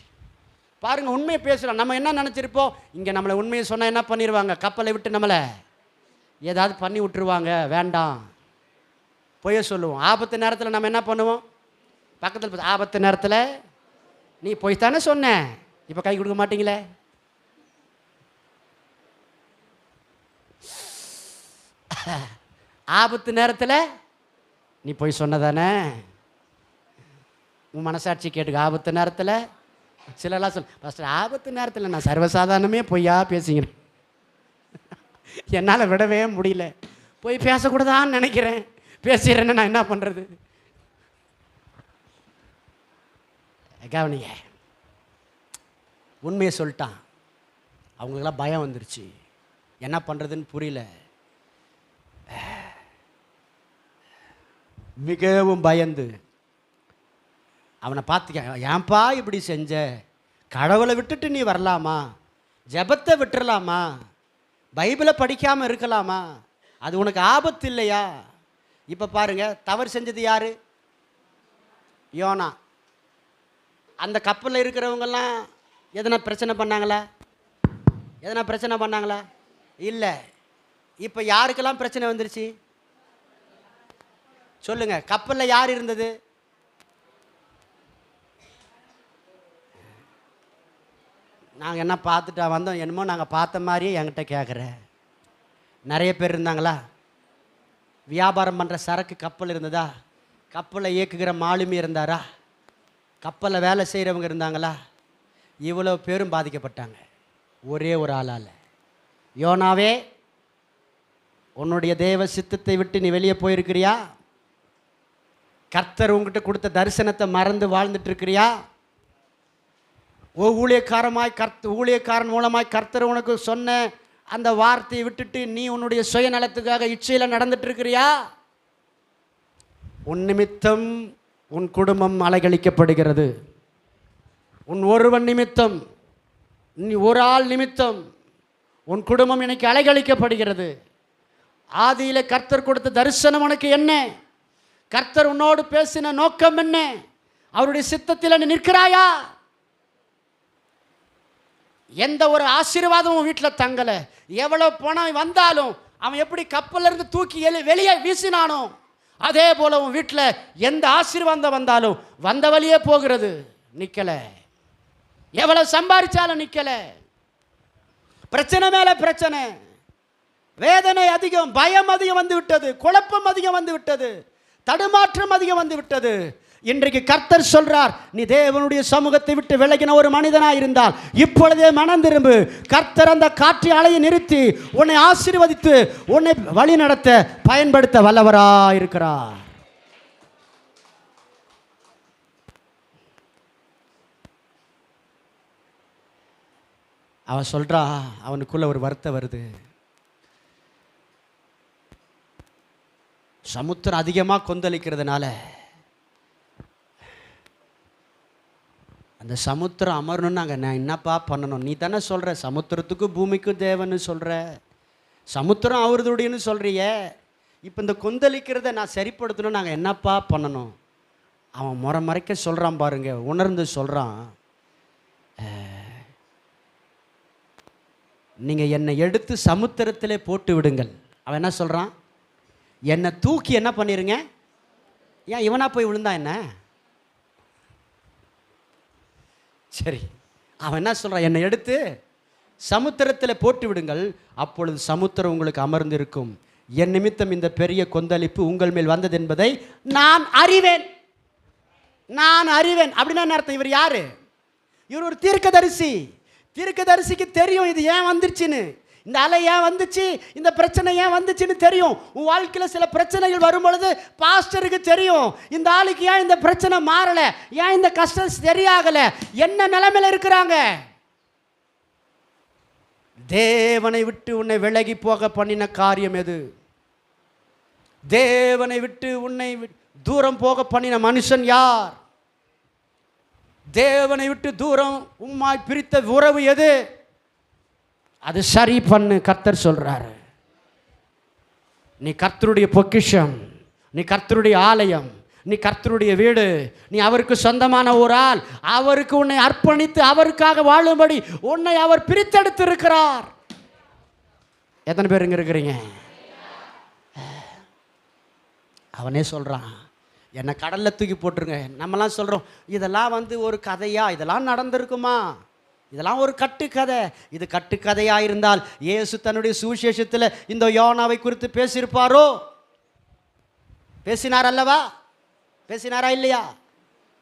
பாருங்கள், உண்மையை பேசுகிறான். நம்ம என்ன நினச்சிருப்போம்? இங்கே நம்மளை உண்மையை சொன்னால் என்ன பண்ணிடுவாங்க? கப்பலை விட்டு நம்மளை ஏதாவது பண்ணி விட்டுருவாங்க, வேண்டாம், பொய்ய சொல்லுவோம். ஆபத்து நேரத்தில் நம்ம என்ன பண்ணுவோம்? பக்கத்தில் ஆபத்து நேரத்தில் நீ போய் தானே சொன்ன, இப்போ கை கொடுக்க மாட்டீங்களே. ஆபத்து நேரத்தில் நீ போய் சொன்னதானே, உன் மனசாட்சி கேட்டுக்க. ஆபத்து நேரத்தில் சிலலாம் ஃபஸ்ட்டு ஆபத்து நேரத்தில் நான் சர்வசாதாரணமே பொய்யா பேசிக்கிறேன், என்னால் விடவே முடியல, போய் பேசக்கூடாதான்னு நினைக்கிறேன், பேசுகிறேன்னு நான் என்ன பண்ணுறது? கவனிங்க, உண்மையை சொல்லிட்டான். அவங்களுக்கெல்லாம் பயம் வந்துருச்சு, என்ன பண்ணுறதுன்னு புரியல, மிகவும் பயந்து அவனை பார்த்துக்க. ஏன்பா இப்படி செஞ்ச? கடவுளை விட்டுட்டு நீ வரலாமா? ஜெபத்தை விட்டுறலாமா? பைபிளை படிக்காமல் இருக்கலாமா? அது உனக்கு ஆபத்து இல்லையா? இப்போ பாருங்க, தவறு செஞ்சது யாரு? யோனா. அந்த கப்பலில் இருக்கிறவங்கெல்லாம் எதனா பிரச்சனை பண்ணாங்களா? எதனா பிரச்சனை பண்ணாங்களா? இல்லை. இப்போ யாருக்கெல்லாம் பிரச்சனை வந்துருச்சு சொல்லுங்க? கப்பலில் யார் இருந்தது? நாங்கள் என்ன பார்த்துட்டா வந்தோம், என்னமோ நாங்கள் பார்த்த மாதிரியே என்கிட்ட கேட்குற. நிறைய பேர் இருந்தாங்களா? வியாபாரம் பண்ணுற சரக்கு கப்பல் இருந்ததா? கப்பலை இயக்குகிற மாலுமி இருந்தாரா? கப்பலில் வேலை செய்கிறவங்க இருந்தாங்களா? இவ்வளோ பேரும் பாதிக்கப்பட்டாங்க ஒரே ஒரு ஆளால். யோனாவே, உன்னுடைய தேவ சித்தத்தை விட்டு நீ வெளியே போயிருக்கிறியா? கர்த்தர் உங்ககிட்ட கொடுத்த தரிசனத்தை மறந்து வாழ்ந்துட்டு இருக்கிறியா? ஊழியக்காரன் மூலமாய் கர்த்தர் உனக்கு சொன்ன அந்த வார்த்தையை விட்டுட்டு நீ உன்னுடைய சுயநலத்துக்காக இச்சையில் நடந்துட்டு இருக்கிறியா? உன் நிமித்தம் உன் குடும்பம் அலைகழிக்கப்படுகிறது. உன் ஒருவன் நிமித்தம், நீ ஒரு ஆள் நிமித்தம் உன் குடும்பம் இன்னைக்கு அலைகழிக்கப்படுகிறது. ஆதியிலே கர்த்தர் கொடுத்த தரிசனம் உனக்கு என்ன? கர்த்தர் உன்னோடு பேசின நோக்கம் என்ன? அவருடைய சித்தத்தில் நீ நிற்கிறாயா? எந்த ஒரு ஆசீர்வாதமும் வீட்டில் தங்கலை. எவ்வளோ பணம் வந்தாலும் அவன் எப்படி கப்பலிருந்து தூக்கி வெளியே வீசினானோ அதே போல உன் வீட்டில் எந்த ஆசீர்வாதம் வந்தாலும் வந்த வழியே போகிறது, நிற்கலை. எவ்வளோ சம்பாதிச்சாலும் நிற்கலை. பிரச்சனை மேலே பிரச்சனை, வேதனை அதிகம், பயம் அதிகம் வந்து விட்டது, குழப்பம் அதிகம் வந்து விட்டது, தடுமாற்றம் அதிகம் வந்து விட்டது. இன்றைக்கு கர்த்தர் சொல்றார், நீ தேவனுடைய சமூகத்தை விட்டு விலகின ஒரு மனிதனாக இருந்தால் இப்பொழுதே மனம் திரும்பு. கர்த்தர் அந்த காற்று அலையை நிறுத்தி உன்னை ஆசீர்வதித்து உன்னை வழி நடத்த பயன்படுத்த வல்லவராக இருக்கிறார். அவன் சொல்றா, அவனுக்குள்ள ஒரு வருத்தம் வருது. சமுத்திரம் அதிகமாக கொந்தளிக்கிறதுனால அந்த சமுத்திரம் அமரணும்னு நான் என்னப்பா பண்ணணும்? நீ தானே சொல்கிற சமுத்திரத்துக்கும் பூமிக்கும் தேவன்னு சொல்கிற, சமுத்திரம் அவருதுடையன்னு சொல்கிறிய. இப்போ இந்த கொந்தளிக்கிறத நான் சரிப்படுத்தணும், நாங்கள் என்னப்பா பண்ணணும்? அவன் மறைக்க சொல்கிறான் பாருங்க, உணர்ந்து சொல்கிறான். நீங்கள் என்னை எடுத்து சமுத்திரத்திலே போட்டு விடுங்கள். அவன் என்ன சொல்கிறான்? என்னை தூக்கி என்ன பண்ணிடுங்க. ஏன் இவனா போய் விழுந்தான் என்ன? சரி, அவன் என்ன சொல்கிறான்? என்னை எடுத்து சமுத்திரத்தில் போட்டு விடுங்கள், அப்பொழுது சமுத்திரம் உங்களுக்கு அமர்ந்து இருக்கும். என் நிமித்தம் இந்த பெரிய கொந்தளிப்பு உங்கள் மேல் வந்தது என்பதை நான் அறிவேன். நான் அறிவேன் அப்படின்னா என்ன அர்த்தம்? இவர் யாரு? இவர் ஒரு தீர்க்கதரிசி. தீர்க்கதரிசிக்கு தெரியும் இது ஏன் வந்துருச்சுன்னு, இந்த அலை ஏன் வந்துச்சு, இந்த பிரச்சனை ஏன் வந்துச்சுன்னு தெரியும். உன் வாழ்க்கையில் சில பிரச்சனைகள் வரும் பொழுது பாஸ்டருக்கு தெரியும், இந்த ஆளுக்கு ஏன் இந்த பிரச்சனை மாறலை, ஏன் இந்த கஷ்டம் சரியாகலை, என்ன நிலைமையில் இருக்கிறாங்க. தேவனை விட்டு உன்னை விலகி போக பண்ணின காரியம் எது? தேவனை விட்டு உன்னை தூரம் போக பண்ணின மனுஷன் யார்? தேவனை விட்டு தூரம் உம்மாய் பிரித்த உறவு எது? அது சரி பண்ணு. கர்த்தர் சொல்றாரு, நீ கர்த்தருடைய பொக்கிஷம், நீ கர்த்தருடைய ஆலயம், நீ கர்த்தருடைய வீடு, நீ அவருக்கு சொந்தமான ஒரு ஆள். அவருக்கு உன்னை அர்ப்பணித்து அவருக்காக வாழும்படி உன்னை அவர் பிரித்தெடுத்து இருக்கிறார். எத்தனை பேர் இங்க இருக்கிறீங்க? அவனே சொல்றான், என்னை கடலில் தூக்கி போட்டுருங்க. நம்மலாம் சொல்கிறோம், இதெல்லாம் ஒரு கதையா, இதெல்லாம் நடந்திருக்குமா, இதெல்லாம் ஒரு கட்டுக்கதை. இது கட்டுக்கதையாக இருந்தால் இயேசு தன்னுடைய சுவிசேஷத்தில் இந்த யோனாவை குறித்து பேசியிருப்பாரோ? பேசினார் அல்லவா? பேசினாரா இல்லையா?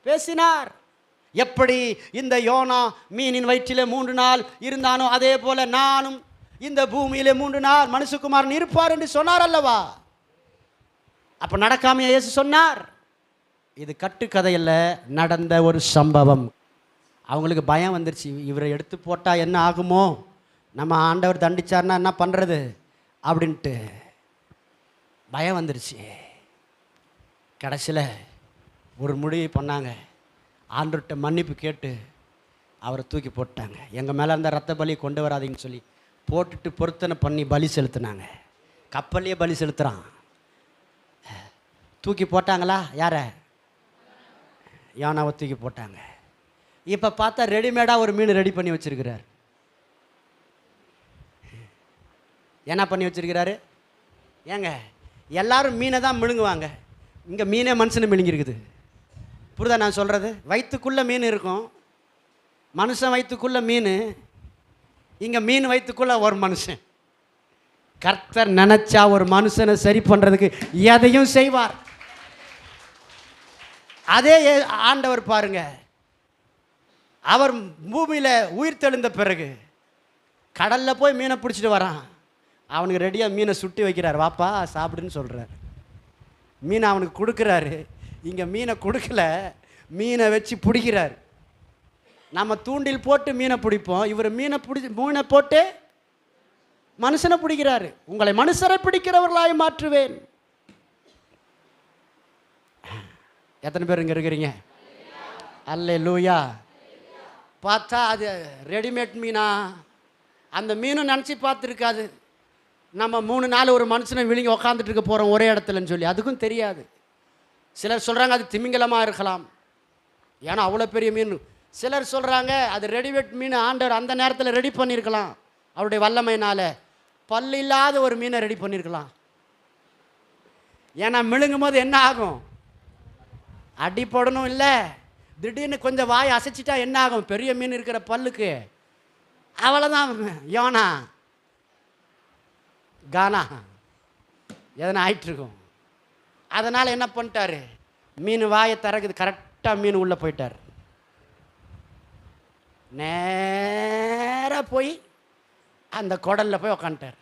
பேசினார். எப்படி இந்த யோனா மீனின் வயிற்றிலே 3 நாள் இருந்தானோ அதே போல நானும் இந்த பூமியிலே 3 நாள் மனுஷகுமாரன் இருப்பார் என்று சொன்னார் அல்லவா? அப்போ நடக்காமையா இயேசு சொன்னார்? இது கட்டுக்கதையில் நடந்த ஒரு சம்பவம். அவங்களுக்கு பயம் வந்துருச்சு, இவரை எடுத்து போட்டால் என்ன ஆகுமோ, நம்ம ஆண்டவர் தண்டிச்சார்னா என்ன பண்ணுறது அப்படின்ட்டு பயம் வந்துருச்சு. கடைசியில் ஒரு முடிவு பண்ணாங்க, ஆண்டவர்கிட்ட மன்னிப்பு கேட்டு அவரை தூக்கி போட்டாங்க. எங்கள் மேலே அந்த ரத்த பலி கொண்டு வராதிங்கன்னு சொல்லி போட்டுட்டு பொருத்தனை பண்ணி பலி செலுத்தினாங்க. கப்பல்லையே பலி செலுத்துகிறான். தூக்கி போட்டாங்களா? யாரை? யோனாவை தூக்கி போட்டாங்க. இப்போ பார்த்தா ரெடிமேடாக ஒரு மீன் ரெடி பண்ணி வச்சிருக்கிறார். என்ன பண்ணி வச்சிருக்கிறாரு? ஏங்க எல்லாரும் மீனை தான் மிழுங்குவாங்க, இங்கே மீனே மனுஷனை மிழுங்கிருக்குது. புரியுதா நான் சொல்கிறது? வயிற்றுக்குள்ளே மீன் இருக்கும், மனுஷன் வயிற்றுக்குள்ளே மீன், இங்கே மீன் வயிற்றுக்குள்ளே ஒரு மனுஷன். கர்த்தர் நினச்சா ஒரு மனுஷனை சரி பண்ணுறதுக்கு எதையும் செய்வார். அதே ஆண்டவர் பாருங்க, அவர் பூமியில் உயிர் தெழுந்த பிறகு கடலில் போய் மீனை பிடிச்சிட்டு வரான். அவனுக்கு ரெடியாக மீனை சுட்டி வைக்கிறார், வாப்பா சாப்பிடுன்னு சொல்கிறார். மீனை அவனுக்கு கொடுக்குறாரு. இங்கே மீனை கொடுக்கல, மீனை வச்சு பிடிக்கிறார். நம்ம தூண்டில் போட்டு மீனை பிடிப்போம், இவர் மீனை போட்டு மனுஷனை பிடிக்கிறாரு. உங்களை மனுஷரை பிடிக்கிறவர்களாய் மாற்றுவேன். எத்தனை பேர் இங்கே இருக்கிறீங்க? அல்லேலூயா. பார்த்தா அது ரெடிமேட் மீனா, அந்த மீனும் நினச்சி பார்த்துருக்காது. நம்ம 3 நாள் ஒரு மனுஷனை விழுங்கி உக்காந்துட்டு இருக்க போகிறோம் ஒரே இடத்துலன்னு சொல்லி, அதுக்கும் தெரியாது. சிலர் சொல்கிறாங்க அது திமிங்கலமாக இருக்கலாம், ஏன்னா அவ்வளோ பெரிய மீன். சிலர் சொல்கிறாங்க அது ரெடிமேட் மீன், ஆண்டவர் அந்த நேரத்தில் ரெடி பண்ணியிருக்கலாம், அவருடைய வல்லமையினால் பல் இல்லாத ஒரு மீனை ரெடி பண்ணியிருக்கலாம். ஏன்னா மிழுங்கும் போது என்ன ஆகும்? அடிப்படணும் இல்லை, திடீர்னு கொஞ்சம் வாய் அசைச்சிட்டா என்ன ஆகும்? பெரிய மீன் இருக்கிற பல்லுக்கு அவ்வளோதான் யோனா கானா எதனா ஆயிட்டுருக்கும். அதனால் என்ன பண்ணிட்டாரு? மீன் வாயை திறக்குது, கரெக்டாக மீன் உள்ளே போயிட்டார். நேராக போய் அந்த குடலில் போய் உக்காந்துட்டார்.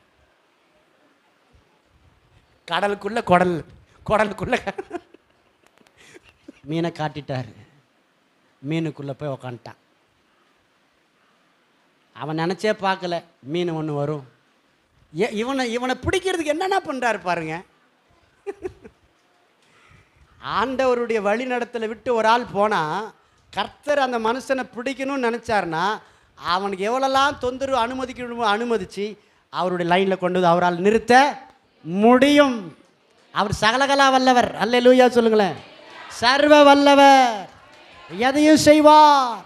குடலுக்குள்ளே மீனை காட்டிட்டார். மீனுக்குள்ளே போய் உக்காந்துட்டான். அவன் நினச்சே பார்க்கல மீன் ஒன்று வரும். இவனை பிடிக்கிறதுக்கு என்னென்ன பண்ணுறாரு பாருங்க. ஆண்டவருடைய வழி நடத்தலை விட்டு ஒரு ஆள் போனால், கர்த்தர் அந்த மனுஷனை பிடிக்கணும்னு நினச்சாருன்னா அவனுக்கு எவ்வளோலாம் தொந்தரவு அனுமதிக்கணுமோ அனுமதித்து அவருடைய லைனில் கொண்டு வந்து அவரால் நிறுத்த முடியும். அவர் சகலகலா வல்லவர். அல்லேலூயா சொல்லுங்களேன். சர்வ வல்லவர், எதையும் செய்வார்.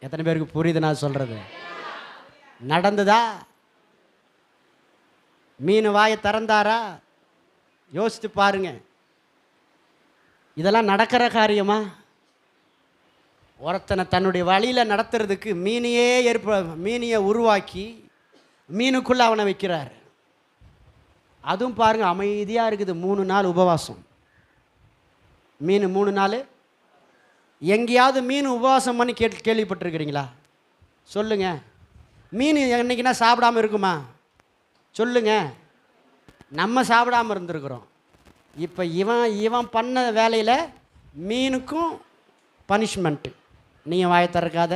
எத்தனை பேருக்கு புரியுது நான் சொல்கிறது? நடந்ததா? மீன் வாயை திறந்தாரா? யோசித்து பாருங்க. இதெல்லாம் நடக்கிற காரியமா? ஒருத்தனை தன்னுடைய வழியில் நடத்துறதுக்கு மீனையே உருவாக்கி மீனுக்குள்ளே அவனை வைக்கிறார். அதுவும் பாருங்கள், அமைதியாக இருக்குது. 3 நாள் உபவாசம். மீன் 3 நாள். எங்கேயாவது மீன் உபவாசம் பண்ணி கேள்விப்பட்டிருக்கிறீங்களா? சொல்லுங்க. மீன் என்னைக்குன்னா சாப்பிடாமல் இருக்குமா? சொல்லுங்க. நம்ம சாப்பிடாமல் இருந்திருக்கிறோம். இப்போ இவன் பண்ண வேலையில் மீனுக்கும் பனிஷ்மெண்ட்டு. நீங்கள் வாயை திறக்காத,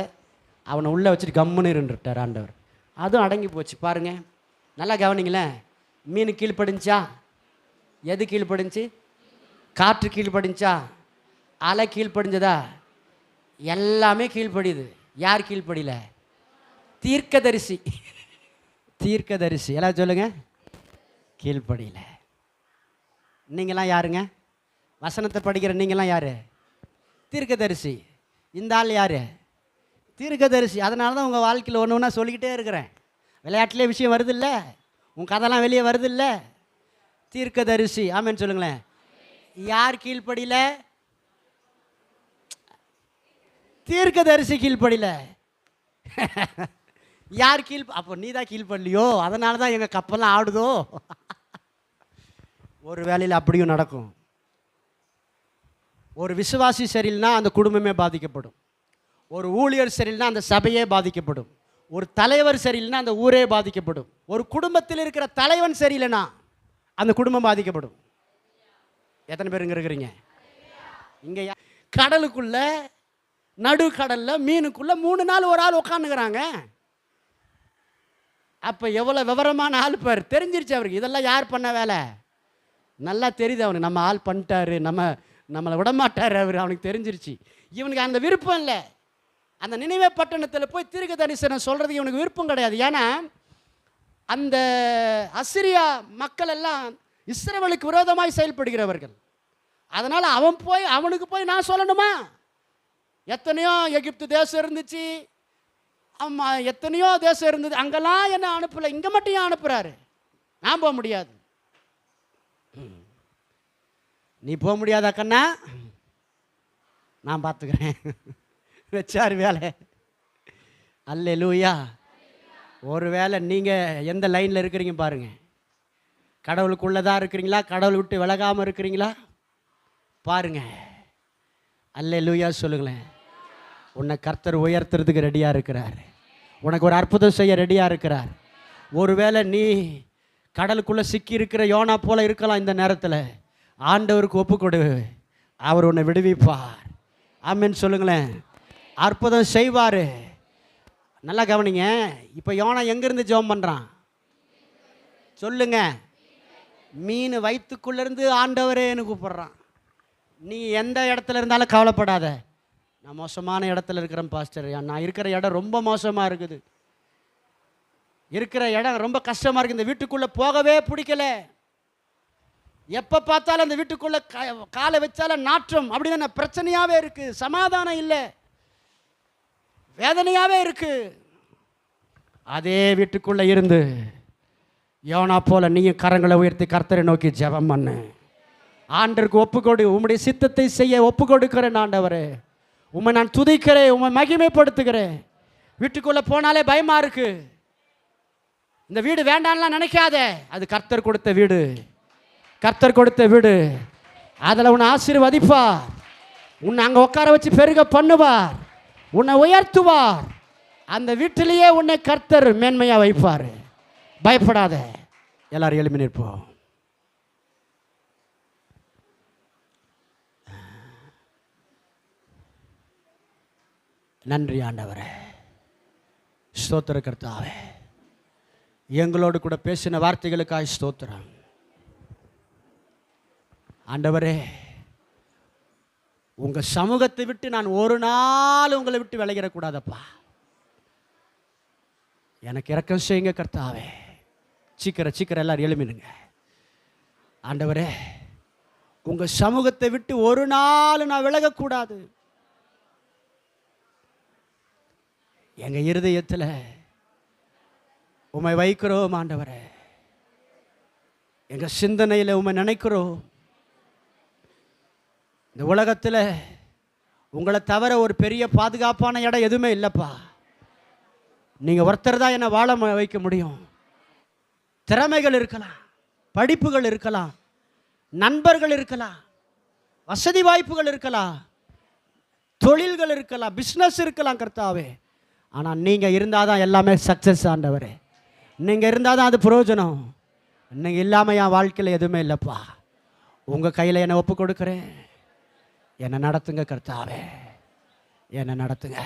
அவனை உள்ளே வச்சுட்டு கம்முன்னு இருந்துட்டார் ஆண்டவர். அதுவும் அடங்கி போச்சு பாருங்க. நல்லா கவனிங்களேன். மீன் கீழ்ப்படிஞ்சா? எது கீழ்ப்படிஞ்சு? காற்று கீழ்ப்படிஞ்சா? அலை கீழ்ப்படிஞ்சதா? எல்லாமே கீழ்ப்படியுது. யார் கீழ்ப்படியில? தீர்க்கதரிசி. தீர்க்கதரிசி எல்லாம் சொல்லுங்க, கீழ்ப்படியில. நீங்களாம் யாருங்க? வசனத்தை படிக்கிற நீங்களாம் யாரு? தீர்க்கதரிசி. இந்த ஆள் யாரு? தீர்க்கதரிசி. அதனால தான் உங்கள் வாழ்க்கையில் ஒன்று ஒன்றா சொல்லிக்கிட்டே இருக்கிறேன். விளையாட்டுலேயே விஷயம் வருது இல்லை, உன் கதைலாம் வெளியே வருது இல்லை. தீர்க்கதரிசி. ஆமேன்னு சொல்லுங்களேன். யார் கீழ்ப்படியில? தீர்க்கதரிசி கீழ்ப்படியில. யார் அப்போ நீ தான் கீழ்ப்படலையோ, அதனால தான் எங்கள் கப்பெல்லாம் ஆடுதோ. ஒரு வேளையில் அப்படியும் நடக்கும். ஒரு விசுவாசி சரியில்லைனா அந்த குடும்பமே பாதிக்கப்படும். ஒரு ஊழியர் சரியில்லைனா அந்த சபையே பாதிக்கப்படும். ஒரு தலைவர் சரியில்லைனா அந்த ஊரே பாதிக்கப்படும். ஒரு குடும்பத்தில் இருக்கிற தலைவன் சரியில்லைனா அந்த குடும்பம் பாதிக்கப்படும். எத்தனை பேர் இங்கே இருக்கிறீங்க? இங்கே கடலுக்குள்ள, நடுக்கடலில் மீனுக்குள்ளே 3 நாள் ஒரு ஆள் உட்காந்துக்கிறாங்க. அப்போ எவ்வளோ விவரமான ஆள் பார். தெரிஞ்சிருச்சு அவருக்கு இதெல்லாம் யார் பண்ண வேலை. நல்லா தெரியுது அவனுக்கு, நம்ம ஆள் பண்ணிட்டாரு, நம்மளை விடமாட்டார் அவர். அவனுக்கு தெரிஞ்சிருச்சு. இவனுக்கு அந்த விருப்பம் இல்லை. அந்த நினைவே பட்டணத்தில் போய் தீர்க்க தரிசனம் சொல்கிறதுக்கு இவனுக்கு விருப்பம் கிடையாது. ஏன்னா அந்த அசிரியா மக்கள் எல்லாம் இஸ்ரவேலுக்கு விரோதமாய் செயல்படுகிறவர்கள். அதனால் அவனுக்கு போய் நான் சொல்லணுமா? எத்தனையோ எகிப்து தேசம் இருந்துச்சு, ஆமாம் எத்தனையோ தேசம் இருந்தது, அங்கெல்லாம் என்ன அனுப்பலை, இங்கே மட்டும் ஏன் அனுப்புகிறாரு? நான் போக முடியாது. நீ போக முடியாதா கண்ணா? நான் பார்த்துக்கிறேன். வச்சார் வேலை. அல்லேலூயா. ஒரு வேளை நீங்கள் எந்த லைனில் இருக்கிறீங்க பாருங்கள். கடவுளுக்குள்ளே தான் இருக்கிறீங்களா, கடவுள் விட்டு விலகாமல் இருக்கிறீங்களா பாருங்க. அல்லேலூயா சொல்லுங்களேன். உன்னை கர்த்தர் உயர்த்துறதுக்கு ரெடியாக இருக்கிறார். உனக்கு ஒரு அற்புதம் செய்ய ரெடியாக இருக்கிறார். ஒருவேளை நீ கடலுக்குள்ளே சிக்கி இருக்கிற யோனா போல இருக்கலாம். இந்த நேரத்தில் ஆண்டவருக்கு ஒப்புக்கொடு, அவர் உன்னை விடுவிப்பார். ஆமென் சொல்லுங்களேன். அற்புதம் செய்வார். நல்லா கவனிங்க. இப்போ யோனா எங்கேருந்து ஜெபம் பண்ணுறான் சொல்லுங்க? மீன் வயிற்றுக்குள்ளேருந்து ஆண்டவரேன்னு கூப்பிட்றான். நீ எந்த இடத்துல இருந்தாலும் கவலைப்படாத. நான் மோசமான இடத்துல இருக்கிறேன் பாஸ்டர், நான் இருக்கிற இடம் ரொம்ப மோசமாக இருக்குது, இருக்கிற இடம் ரொம்ப கஷ்டமாக இருக்குது, இந்த வீட்டுக்குள்ளே போகவே பிடிக்கல, எப்போ பார்த்தாலும் அந்த வீட்டுக்குள்ளே காலை வச்சாலும் நாற்றம், அப்படின்னு பிரச்சனையாகவே இருக்குது, சமாதானம் இல்லை, வேதனையாகவே இருக்குது. அதே வீட்டுக்குள்ளே இருந்து யோனா போல நீயும் கரங்களை உயர்த்தி கர்த்தரை நோக்கி ஜெபம் பண்ணு. ஆண்டருக்கு ஒப்புக்கொடு. உம்முடைய சித்தத்தை செய்ய ஒப்பு கொடுக்கிறேன் ஆண்டவரே, உம்மை நான் துதிக்கிறேன், உம்மை மகிமைப்படுத்துகிறேன். வீட்டுக்குள்ளே போனாலே பயமாக இருக்கு. இந்த வீடு வேண்டாம்லாம் நினைக்காத, அது கர்த்தர் கொடுத்த வீடு, கர்த்தர் கொடுத்த வீடு. அதில் உன்னை ஆசீர்வதிப்பார், உன்னை அங்கே உட்கார வச்சு பெருக பண்ணுவார், உன்னை உயர்த்துவார். அந்த வீட்டிலேயே உன்னை கர்த்தர் மேன்மையாக வைப்பார். பயப்படாத. எல்லாரும் எழுப்பி நிற்போம். நன்றி ஆண்டவரே, ஸ்தோத்திர கர்த்தாவே, எங்களோடு கூட பேசின வார்த்தைகளுக்காக ஸ்தோத்திரம் ஆண்டவரே. உங்கள் சமூகத்தை விட்டு நான் ஒரு நாள் உங்களை விட்டு விலகிடக்கூடாதப்பா. எனக்கு இரக்கம் செய்யுங்க கர்த்தாவே. சீக்கிரம் எல்லாரும் எழுமிடுங்க. ஆண்டவரே, உங்கள் சமூகத்தை விட்டு ஒரு நாள் நான் விலகக்கூடாது. எங்கள் இருதயத்தில் உம்மை வைக்கிறோம் ஆண்டவரே, எங்கள் சிந்தனையில் உம்மை நினைக்கிறோம். இந்த உலகத்தில் உங்களை தவிர ஒரு பெரிய பாதுகாப்பான இடம் எதுவுமே இல்லைப்பா. நீங்கள் ஒருத்தர் தான் என்னை வாழ வைக்க முடியும். திறமைகள் இருக்கலாம், படிப்புகள் இருக்கலாம், நண்பர்கள் இருக்கலாம், வசதி வாய்ப்புகள் இருக்கலாம், தொழில்கள் இருக்கலாம், பிஸ்னஸ் இருக்கலாம் கர்த்தாவே. ஆனால் நீங்கள் இருந்தால் தான் எல்லாமே சக்ஸஸ் ஆண்டவரே. நீங்கள் இருந்தால் தான் அது பிரயோஜனம். நீங்கள் இல்லாமல் என் வாழ்க்கையில் எதுவுமே இல்லைப்பா. உங்கள் கையில் என்னை ஒப்பு கொடுக்குறேன். என்னை நடத்துங்க கர்த்தாவே, என்னை நடத்துங்க.